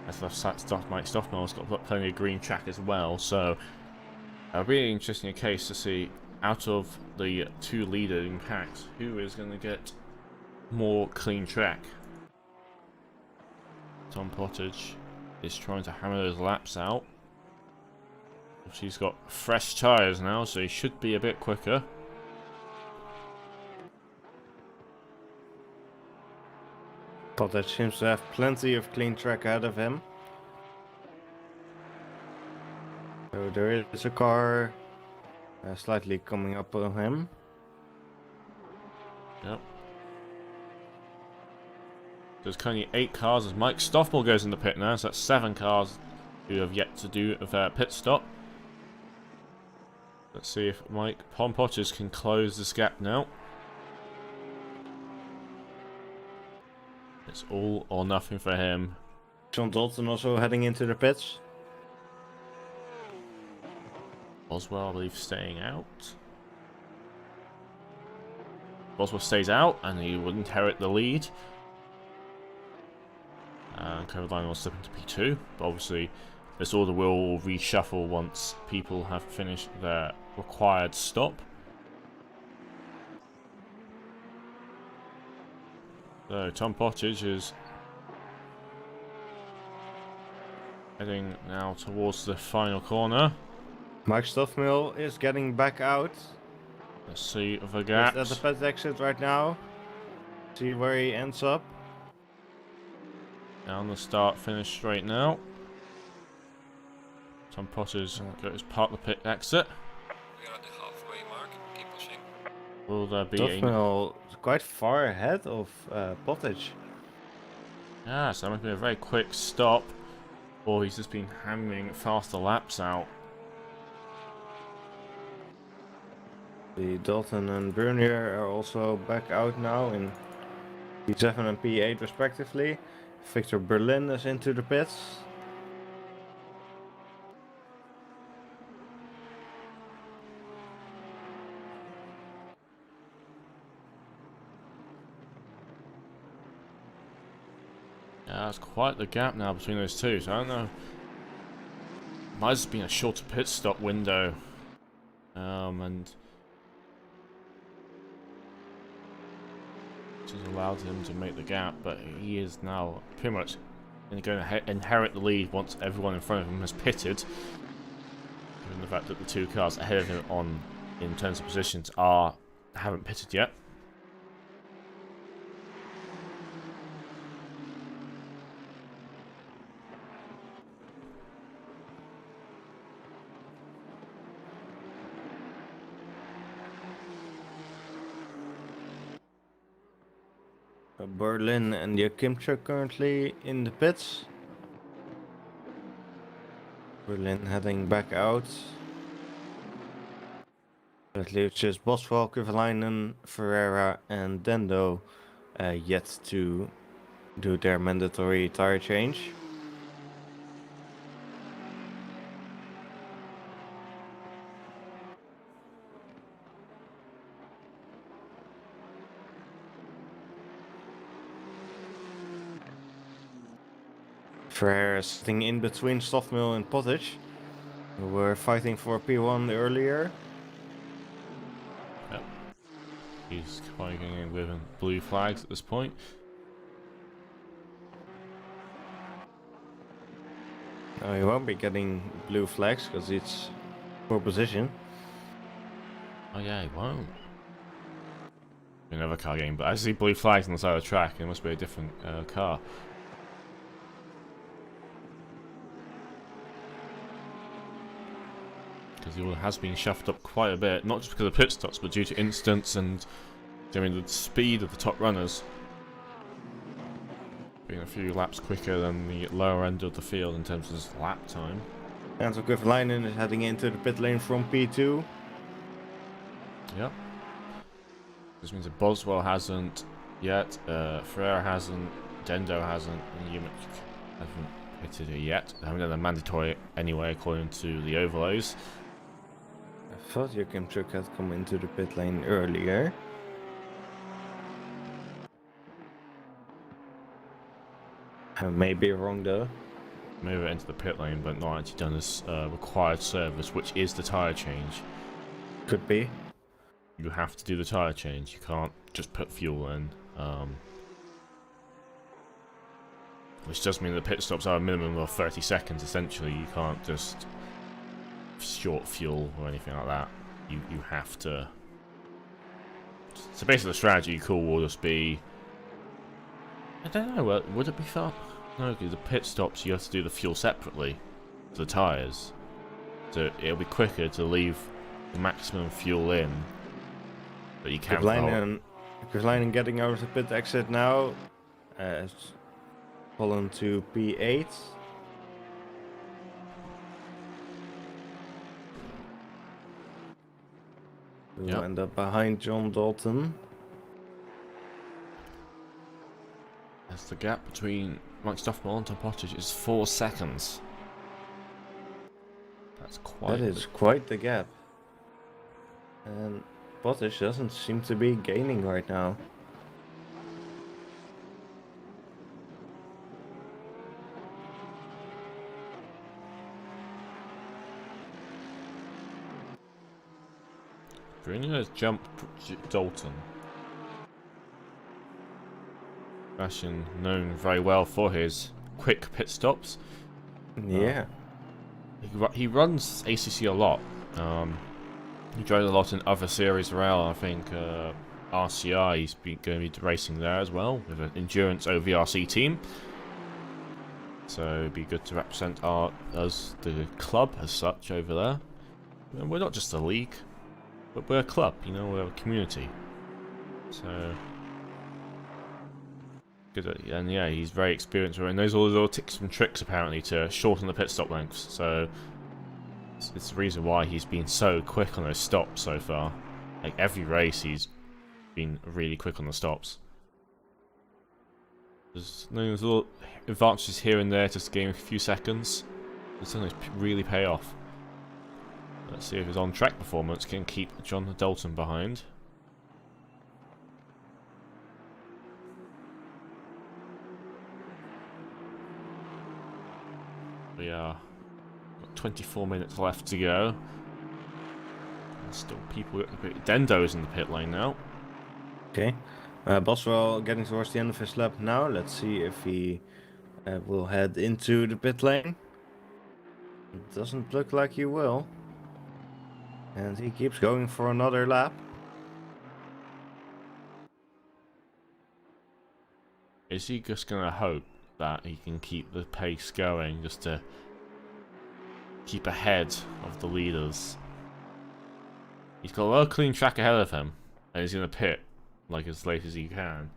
As Mike Stoffmel's got plenty of green track as well, so it'll be an interesting case to see out of the two leading packs who is going to get more clean track. Tom Pottage is trying to hammer those laps out. He's got fresh tyres now, so he should be a bit quicker. Pottage seems to have plenty of clean track ahead of him. So there is a car slightly coming up on him. Yep. There's currently 8 cars as Mike Stoffel goes in the pit now, so that's 7 cars who have yet to do a pit stop. Let's see if Tom Pottage can close this gap now. It's all or nothing for him. John Dalton also heading into the pits. Boswell, I believe, staying out. Boswell stays out, and he would inherit the lead. Caroline will slip into P2, but obviously this order will reshuffle once people have finished their required stop. So Tom Pottage is heading now towards the final corner. Mike Stoffmill is getting back out. Let's see the He's gaps. at the pit exit right now. See where he ends up. Down the start-finish straight now. Tom Potter's got his part of the pit exit. We are at the halfway mark. Keep pushing. Will there be Stoffmill is quite far ahead of Pottage. Yeah, so that might be a very quick stop. Or he's just been hammering faster laps out. The Dalton and Bernier are also back out now in P7 and P8 respectively. Victor Berlin is into the pits. Yeah, there's quite the gap now between those two, so I don't know. Might have just been a shorter pit stop window. And just allowed him to make the gap, but he is now pretty much going to inherit the lead once everyone in front of him has pitted. Given the fact that the 2 cars ahead of him in terms of positions haven't pitted yet. Berlin and Jakimchuk currently in the pits. Berlin heading back out. That leaves just Boswell, Kovalainen, Ferreira and Dendo yet to do their mandatory tire change. Frere sitting in between Stoffmill and Pottage, who were fighting for P1 earlier. Yep. He's fighting in with blue flags at this point. No, he won't be getting blue flags because it's poor position. Oh yeah, he won't. Another car game, but I see blue flags on the side of the track. It must be a different car. Because he has been shuffled up quite a bit, not just because of pit stops, but due to incidents and the speed of the top runners being a few laps quicker than the lower end of the field in terms of his lap time. And so Kyalami is heading into the pit lane from P2. Yep. This means that Boswell hasn't yet, Ferrer hasn't, Dendo hasn't, and Yumich hasn't pitted it yet. They haven't done the mandatory anyway, according to the overlays. I thought Joachim Truck had come into the pit lane earlier. I may be wrong though. Move it into the pit lane, but not actually done this required service, which is the tyre change. Could be. You have to do the tyre change. You can't just put fuel in. Which does mean the pit stops are a minimum of 30 seconds, essentially. You can't just short fuel or anything like that. You have to... So basically the strategy call will just be... I don't know, would it be fun? No, because the pit stops you have to do the fuel separately to the tyres. So it'll be quicker to leave the maximum fuel in. But you can't. Kyalami getting out of the pit exit now. Has fallen to P8. We'll Yep. end up behind John Dalton. As the gap between Mike Stoffmill and Tom Pottage is 4 seconds. That's quite the gap. And Pottage doesn't seem to be gaining right now. Bruno has jumped Dalton. Sebastian known very well for his quick pit stops. Yeah. He runs ACC a lot. He drives a lot in other series around. I think RCI, he's going to be racing there as well with an endurance OVRC team. So it'd be good to represent us, the club as such, over there. And we're not just a league, but we're a club. You know, we're a community. So good, and yeah, he's very experienced and knows all the little tips and tricks apparently to shorten the pit stop lengths. So it's the reason why he's been so quick on those stops so far. Like every race, he's been really quick on the stops. There's little advantages here and there, just gain a few seconds. It's going to really pay off. Let's see if his on-track performance can keep John Dalton behind. We are 24 minutes left to go. And still people... Dendo's in the pit lane now. Okay. Boswell getting towards the end of his lap now. Let's see if he will head into the pit lane. It doesn't look like he will. And he keeps going for another lap. Is he just going to hope that he can keep the pace going just to keep ahead of the leaders? He's got a lot of clean track ahead of him, and he's going to pit like as late as he can.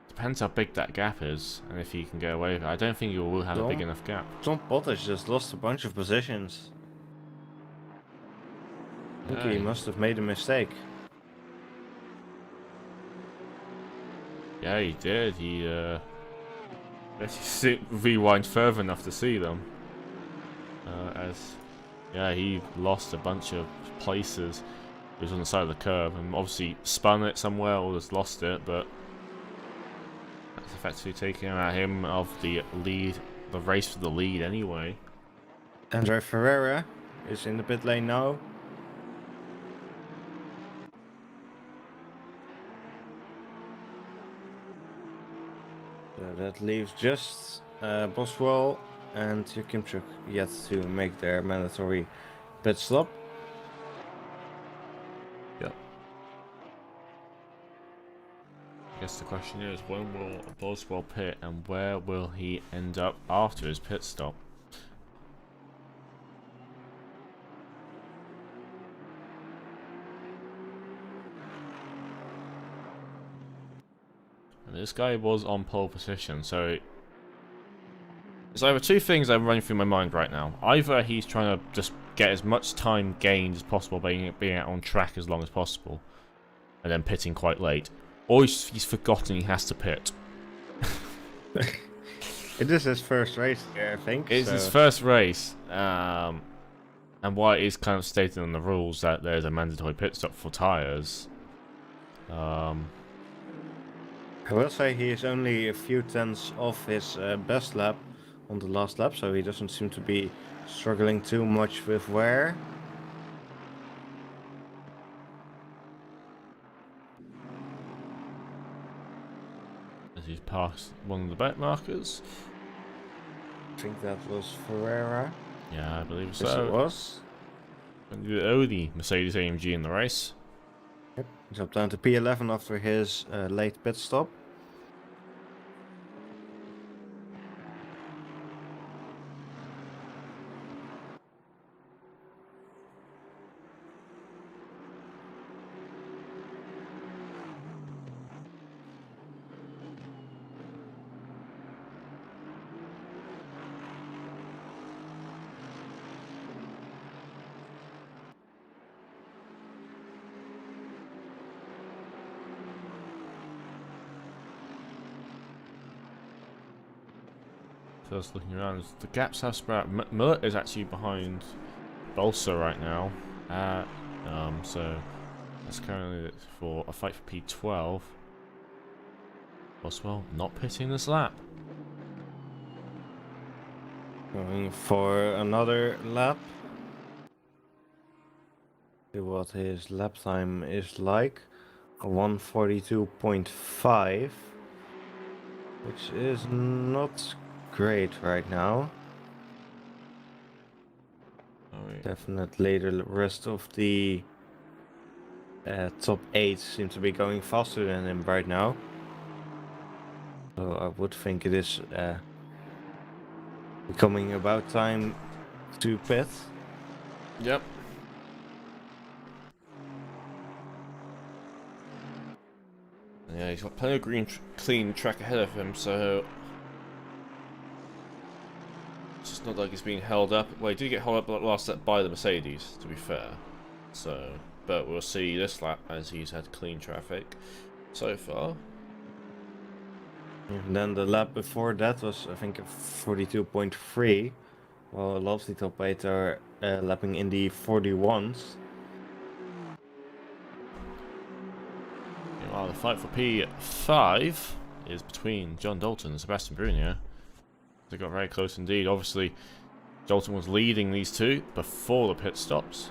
Depends how big that gap is, and if he can get away with it. I don't think he will have a big enough gap. Tom Pottage just lost a bunch of positions. I think he must have made a mistake. Yeah, he did. He let's rewind further enough to see them. He lost a bunch of places. He was on the side of the curve and obviously spun it somewhere or just lost it, but It's effectively taking out him of the lead, the race for the lead anyway. Andre Ferreira is in the pit lane now. So that leaves just Boswell and Kimchuk yet to make their mandatory pit stop. Yep. I guess the question is, when will Boswell pit and where will he end up after his pit stop? And this guy was on pole position, so there's either two things that are running through my mind right now. Either he's trying to just get as much time gained as possible by being out on track as long as possible, and then pitting quite late, or he's forgotten he has to pit. It is his first race here, I think. It's his first race, and while it is kind of stated in the rules that there's a mandatory pit stop for tyres, I will say he is only a few tenths off his best lap on the last lap, so he doesn't seem to be struggling too much with wear. as he's passed one of the back markers. I think that was Ferreira. Yeah, I believe Yes, so. it was. And the only Mercedes AMG in the race. Yep. He's up down to P11 after his late pit stop. First looking around, the gaps have spread out. Muller is actually behind Bolsa right now. So that's currently for a fight for P12. Boswell not pitting this lap. Going for another lap. See what his lap time is like. 1:42.5, which is not great right now. Oh, wait. Definitely the rest of the top 8 seem to be going faster than him right now. So I would think it is becoming about time to pit. Yep. Yeah, he's got plenty of clean track ahead of him, so it's just not like he's being held up. Well, he did get held up last lap by the Mercedes, to be fair. So, but we'll see this lap as he's had clean traffic so far. And then the lap before that was, I think, 42.3, while a lot of the top 8 are lapping in the 41s. Meanwhile, the fight for P5 is between John Dalton and Sebastian Brunier. They got very close indeed. Obviously, Dalton was leading these two before the pit stops.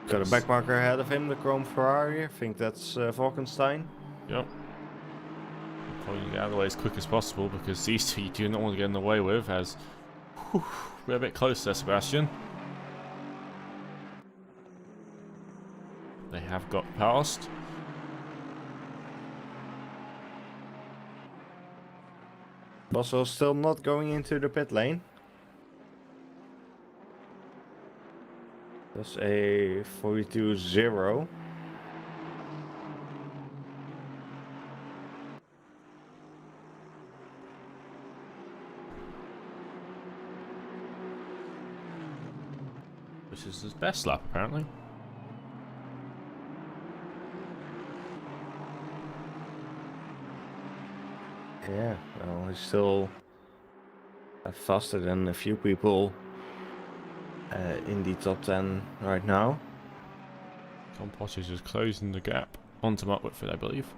Got a backmarker ahead of him, the Chrome Ferrari. I think that's Falkenstein. Yep. Probably get out of the way as quick as possible because these two you do not want to get in the way with, as we're a bit close there, Sebastian. They have got past. Boswell still not going into the pit lane. That's a 42.0. This is his best lap, apparently. Yeah, well, he's still faster than a few people in the top 10 right now. Tom Pottage is closing the gap onto Mark Whitford, I believe.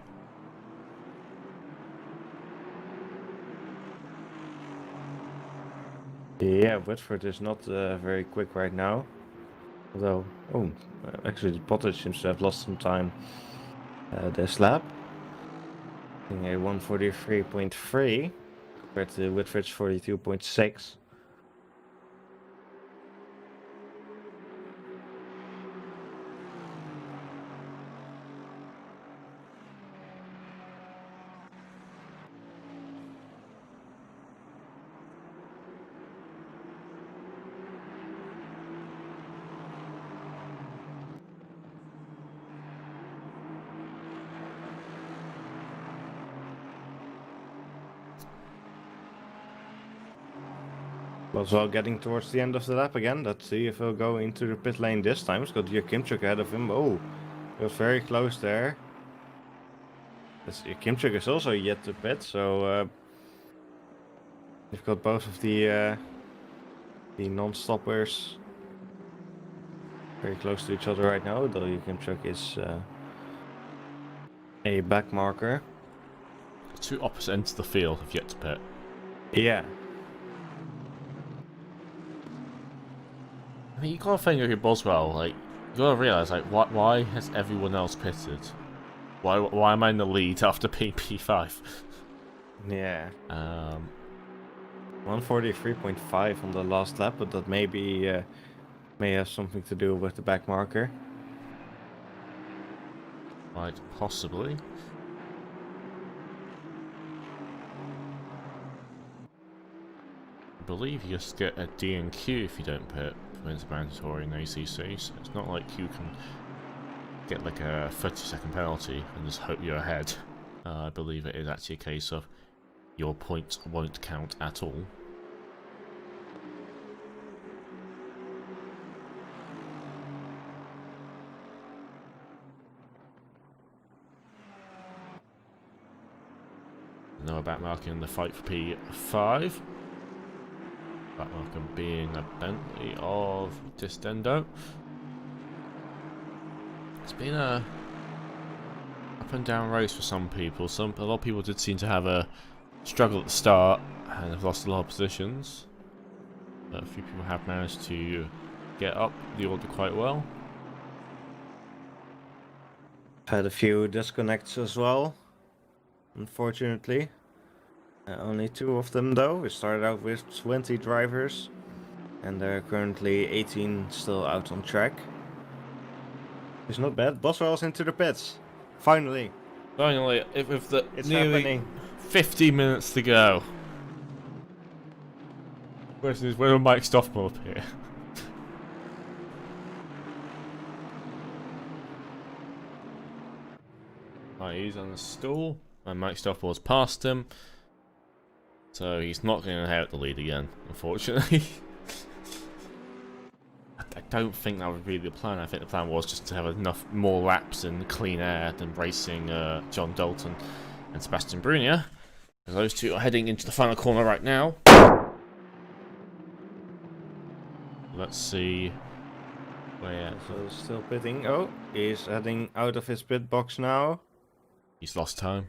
Yeah, Whitford is not very quick right now. Although, actually, the Pottage seems to have lost some time this lap. A 143.3 compared to Whitford's 42.6. As well, getting towards the end of the lap again. Let's see if he'll go into the pit lane this time. He's got Kimchuk ahead of him. Oh, it was very close there. Kimchuk is also yet to pit, so we've got both of the non-stoppers very close to each other right now. Though Kimchuk is a back marker. Two opposite ends of the field have yet to pit. Yeah. I mean, you gotta think of Boswell, like, you gotta realise, like, why has everyone else pitted? Why am I in the lead after being P5? Yeah. 143.5 on the last lap, but that may have something to do with the back marker. Right, possibly. I believe you just get a D and Q if you don't pit when it's mandatory in ACC, so it's not like you can get like a 30-second penalty and just hope you're ahead. I believe it is actually a case of your points won't count at all. No backmarking in the fight for P5. Backmarker being a Bentley of Distendo. It's been a up and down race for some people. A lot of people did seem to have a struggle at the start and have lost a lot of positions. But a few people have managed to get up the order quite well. Had a few disconnects as well, unfortunately. Only 2 of them though. We started out with 20 drivers, and there are currently 18 still out on track. It's not bad. Boswell's into the pits. Finally. Finally, with the It's nearly happening. 50 minutes to go. Question is, where will Mike Stoffman appear? Right, he's on the stall, and Mike Stoffman's passed him. So he's not going to inherit the lead again, unfortunately. I don't think that would be the plan. I think the plan was just to have enough more laps in clean air than racing John Dalton and Sebastian Brunier. Those two are heading into the final corner right now. Let's see where... So still pitting. Oh, he's heading out of his pit box now. He's lost time.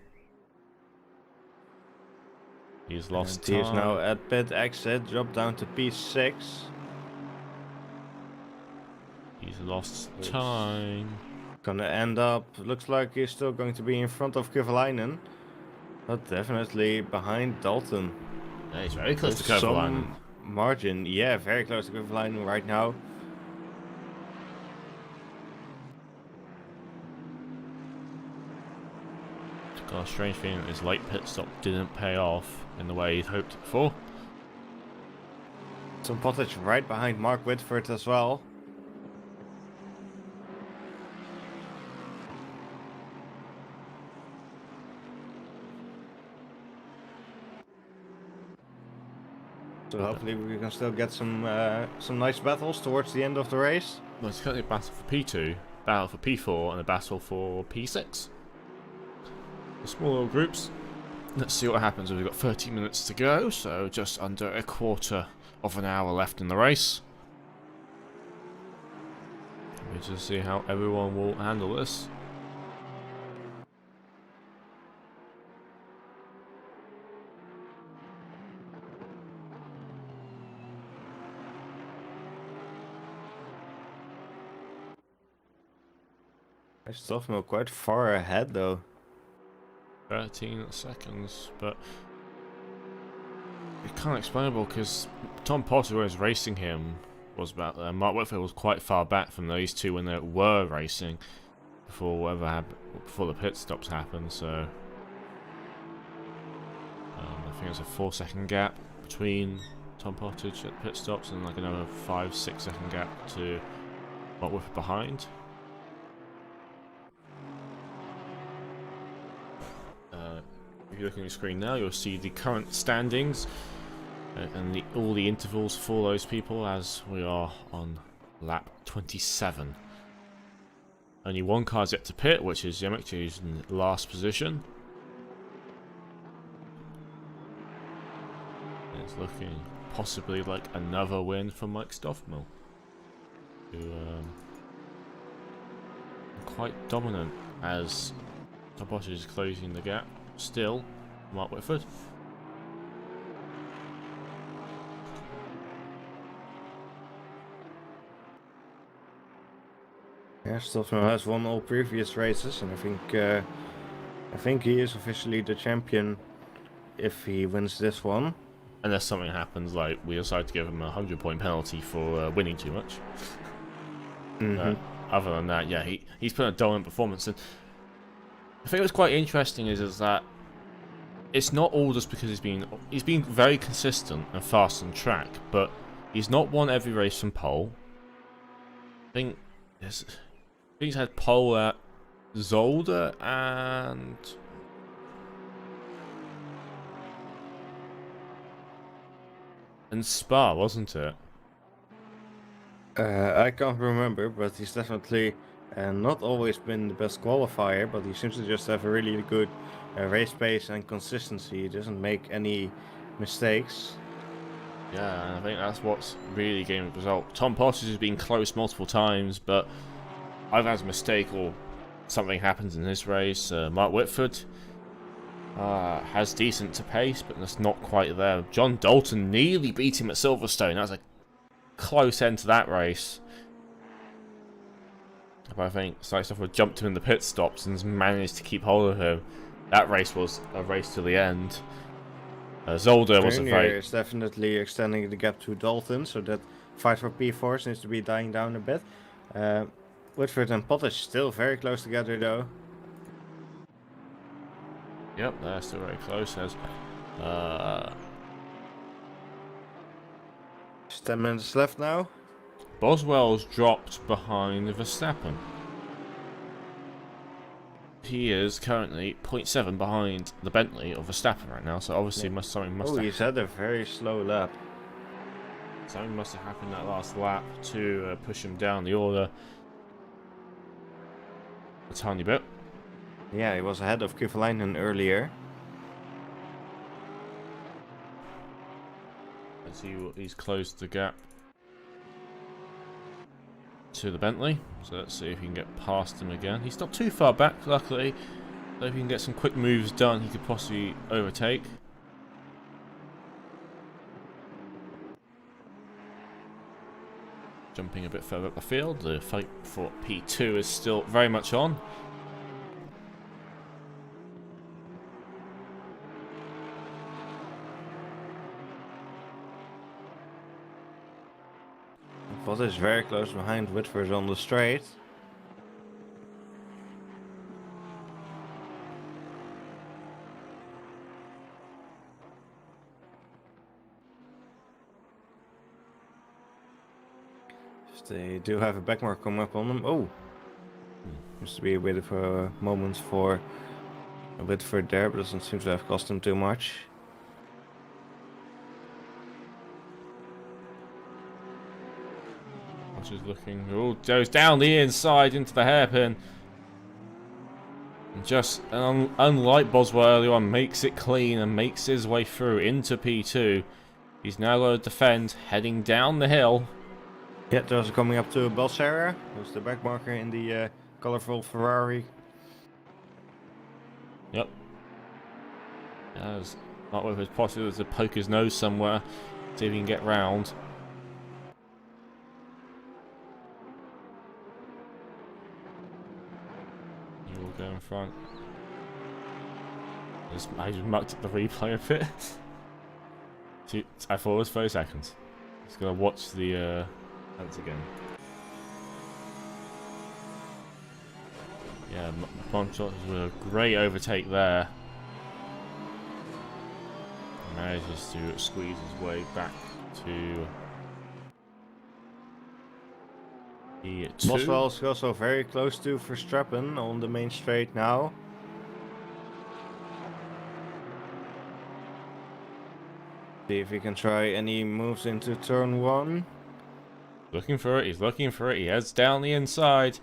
He's lost And time. he is now at pit exit, dropped down to P6. He's lost time. Gonna end up, looks like he's still going to be in front of Kyalami, but definitely behind Dalton. Yeah, he's very close to There's Kyalami. some margin, yeah, very close to Kyalami right now. Got a strange feeling that his late pit stop didn't pay off in the way he'd hoped for. Some pottage right behind Mark Whitford as well. So hopefully we can still get some nice battles towards the end of the race. Well, it's currently a battle for P2, battle for P4, and a battle for P6. The small little groups. Let's see what happens. We've got 30 minutes to go, so just under a quarter of an hour left in the race. We'll just see how everyone will handle this. Stuffmill quite far ahead though. 13 seconds, but it's kind of explainable because Tom Potter was racing him was about there. Mark Whitfield was quite far back from those two when they were racing before whatever happened, before the pit stops happened. So I think there's a 4-second gap between Tom Pottage at pit stops and like another 5-6 second gap to Mark Whitfield behind. If you look on your screen now, you'll see the current standings and all the intervals for those people as we are on lap 27. Only one car's yet to pit, which is Yemek, who's in last position. It's looking possibly like another win for Mike Stoffmill, who quite dominant as Tobosh is closing the gap. Still, Mark Whitford. Yeah, Stoffmill has won all previous races, and I think he is officially the champion if he wins this one. Unless something happens, like we decide to give him a 100-point penalty for winning too much. Other than that, yeah, he's put a dominant performance, and I think what's quite interesting is that it's not all just because he's been very consistent and fast on track, but he's not won every race from pole. I think he's had pole at Zolder and Spa, wasn't it? I can't remember, but he's definitely not always been the best qualifier, but he seems to just have a really good race pace and consistency. He doesn't make any mistakes. Yeah, and I think that's what's really getting the result. Tom Potter has been close multiple times, but either has a mistake or something happens in this race. Mark Whitford has decent to pace, but that's not quite there. John Dalton nearly beat him at Silverstone. That was a close end to that race. But I think Stoffmill jumped him in the pit stops and managed to keep hold of him. That race was a race to the end. Zolder was a very... is definitely extending the gap to Dalton, so that fight for P4 seems to be dying down a bit. Whitford and Pottage still very close together though. Yep, they're still very close. As 10 minutes left now. Boswell's dropped behind Verstappen. He is currently 0.7 behind the Bentley of Verstappen right now, so obviously something must have... he's had a very slow lap. Something must have happened that last lap to push him down the order a tiny bit. Yeah, he was ahead of Kyalami earlier. As he's closed the gap to the Bentley, so let's see if he can get past him again. He's not too far back, luckily, so if he can get some quick moves done, he could possibly overtake. Jumping a bit further up the field, the fight for P2 is still very much on. Pottage is very close behind Whitford on the straight. They do have a backmark coming up on them. Oh! Seems to be a bit of a moment for Whitford there, but doesn't seem to have cost him too much. Is looking, oh, goes down the inside into the hairpin. And just unlike Boswell earlier on, makes it clean and makes his way through into P2. He's now going to defend, heading down the hill. Yeah, those are coming up to Balsera, who's the backmarker in the colorful Ferrari. Yep. As not with his possible to poke his nose somewhere, see if he can get round. will go in front. I just mucked up the replay a bit. I thought it was 30 seconds. Just gonna watch the once again. Yeah, Montrose with a great overtake there. Manages to squeeze his way back to the 2. Boswell is also very close to Verstappen on the main straight now. See if he can try any moves into turn 1. Looking for it, he's looking for it, he heads down the inside.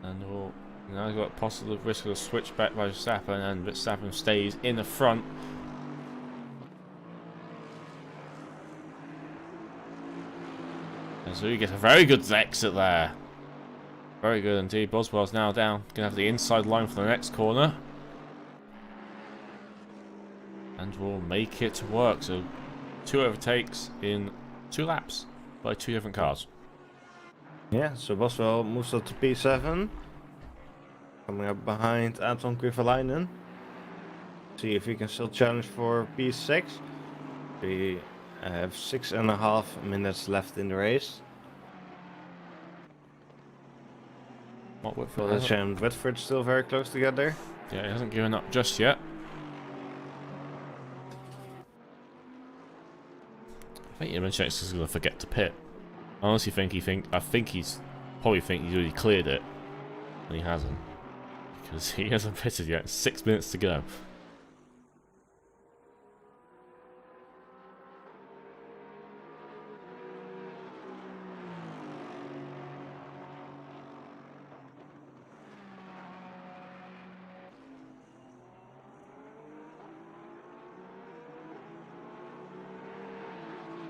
And now he's got possible risk of a switch back by Verstappen, and Verstappen stays in the front. And so he gets a very good exit there. Very good indeed. Boswell's now down. Gonna have the inside line for the next corner. And we'll make it work. So 2 overtakes in 2 laps by 2 different cars. Yeah, so Boswell moves up to P7. Coming up behind Anton Kyalami. See if he can still challenge for P6. We have 6.5 minutes left in the race. Polish and Whitford still very close together. Yeah, he hasn't given up just yet. I think Ivanchek's is going to forget to pit. I honestly think I think he's already cleared it, and he hasn't, because he hasn't pitted yet. 6 minutes to go.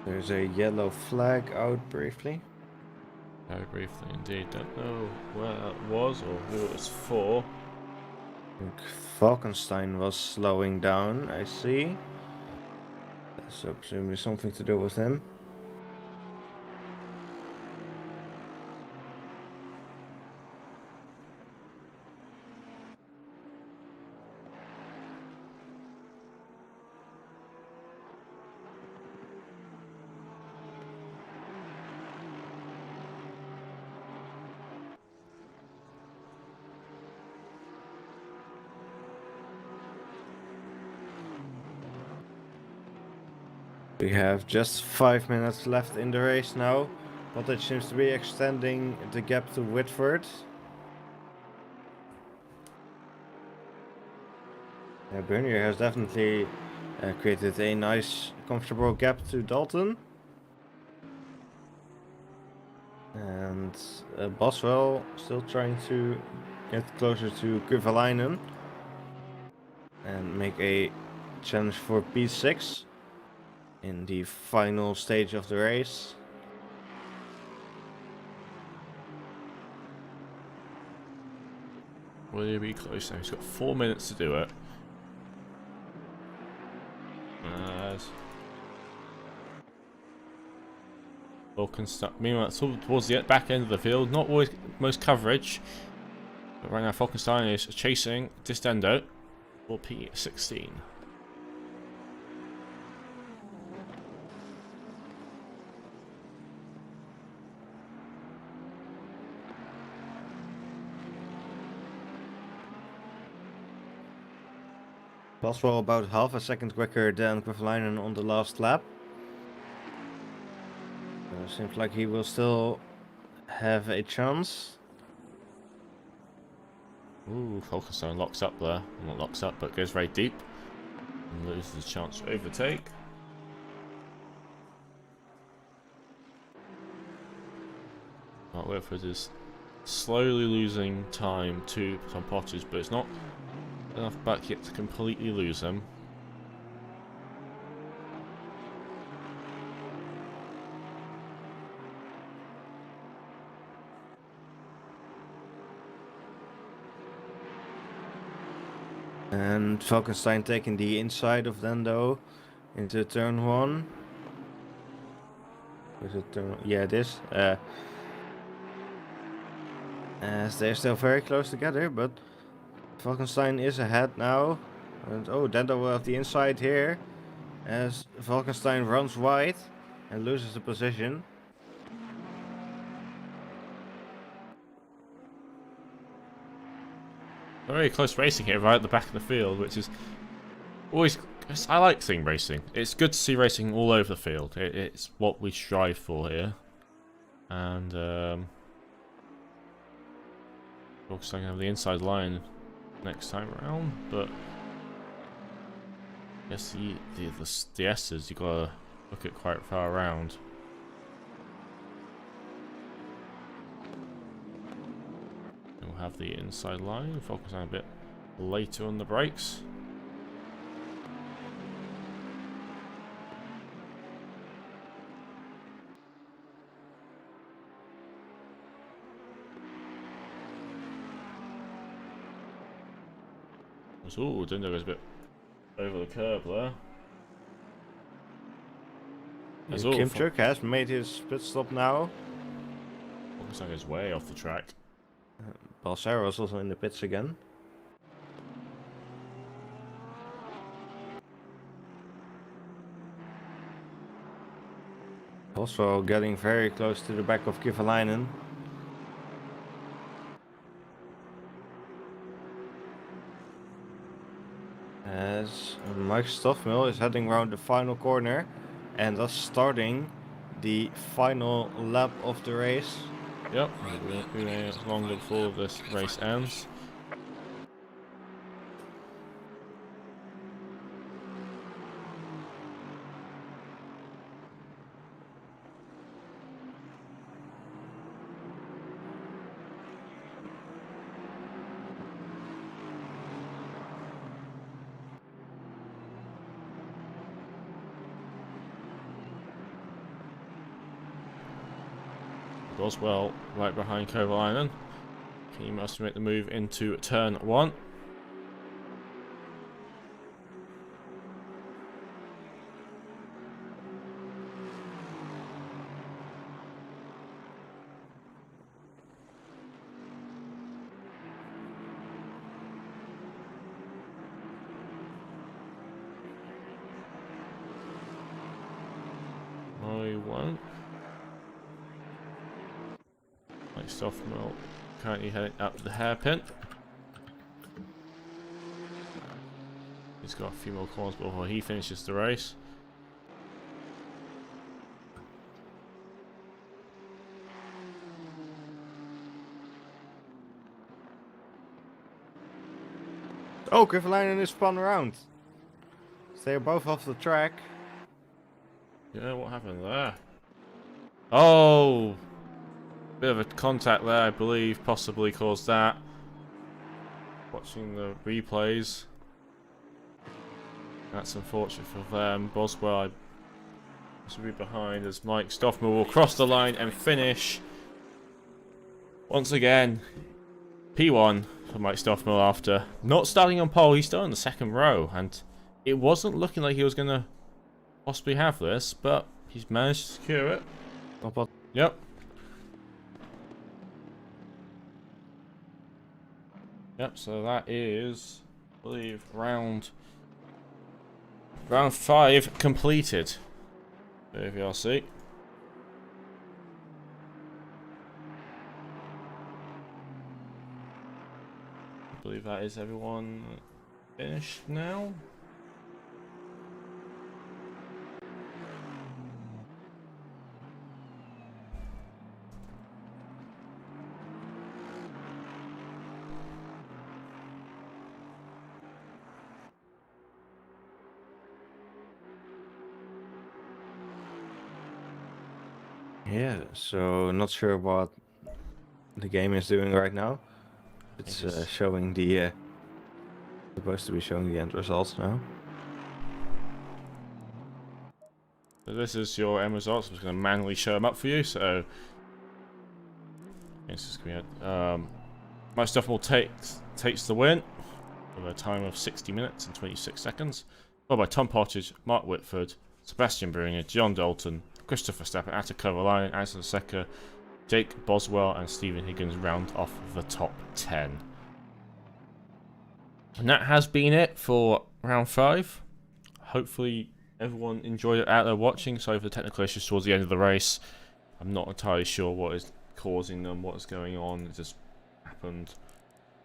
There's a yellow flag out briefly. Very briefly indeed. Don't know where that was or who it was for. I think Falkenstein was slowing down, I see. So presumably something to do with him. We have just 5 minutes left in the race now. Cottage seems to be extending the gap to Whitford. Yeah, Bernier has definitely created a nice, comfortable gap to Dalton. And Boswell still trying to get closer to Kyalami and make a challenge for P6 in the final stage of the race. Will he be close now? He's got 4 minutes to do it. Falkenstein. Meanwhile, it's all towards the back end of the field. Not always most coverage. But right now, Falkenstein is chasing Distendo for P16. Boswell about half a second quicker than Kyalami on the last lap. Seems like he will still have a chance. Ooh, Falkenstein locks up there. Not locks up, but goes very deep. And loses the chance to overtake. Mark Whitford is slowly losing time to Tom Potters, but it's not enough back yet to completely lose him. And Falkenstein taking the inside of Dendo into turn 1. Is it turn? Yeah, it is. as they're still very close together, but Falkenstein is ahead now. And oh, Dendo will have the inside here as Falkenstein runs wide and loses the position. Very close racing here, right at the back of the field, which is always. I like seeing racing. It's good to see racing all over the field. It's what we strive for here. And focusing on the inside line next time around, but I guess the S's you gotta look at quite far around. And we'll have the inside line, focus on a bit later on the brakes. Ooh, Dindo goes a bit over the curb there. Kimchuk has made his pit stop now. Looks like he's way off the track. Balsaro is also in the pits again. Also getting very close to the back of Kyalami. As Mike Stoffmill is heading around the final corner and thus starting the final lap of the race. Yep, we'll be long before this race ends. Goes well right behind Kovalainen. He must make the move into turn 1. I won't. Stoffmill currently heading up the hairpin. He's got a few more corners before he finishes the race. Oh, Kyalami is spun around. They're both off the track. Yeah, what happened there? Oh! Bit of a contact there, I believe, possibly caused that. Watching the replays. That's unfortunate for them. Boswell should be behind as Mike Stoffmill will cross the line and finish. Once again, P1 for Mike Stoffmill after not starting on pole. He's still in the second row, and it wasn't looking like he was going to possibly have this, but he's managed to secure it. Yep. Yep, so that is, I believe, round 5 completed. OVRC. I believe that is everyone finished now. Yeah, so not sure what the game is doing right now. It's showing the supposed to be showing the end results now. So this is your end results. I'm just going to manually show them up for you. So it's just going to be my stuff will takes the win with a time of 60 minutes and 26 seconds. Followed by Tom Partridge, Mark Whitford, Sebastian Bringer, John Dalton, Christopher Stappen, Atta Kovalainen, Anton Secker, Jake Boswell and Stephen Higgins round off the top 10. And that has been it for round 5. Hopefully everyone enjoyed it out there watching. Sorry for the technical issues towards the end of the race. I'm not entirely sure what is causing them, what is going on. It just happened.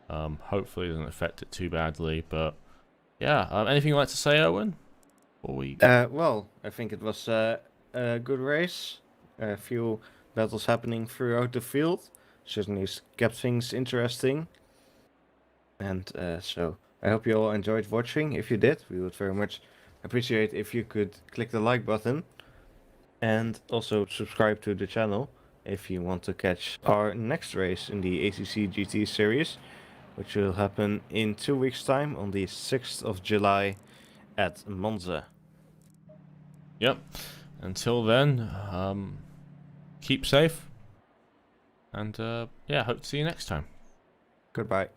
Hopefully it doesn't affect it too badly. But yeah, anything you'd like to say, Owen? Well, I think it was a good race. A few battles happening throughout the field. Certainly kept things interesting. And so I hope you all enjoyed watching. If you did, we would very much appreciate if you could click the like button. And also subscribe to the channel if you want to catch our next race in the ACC GT Series, which will happen in 2 weeks' time on the 6th of July at Monza. Yep. Until then, keep safe. And yeah, hope to see you next time. Goodbye.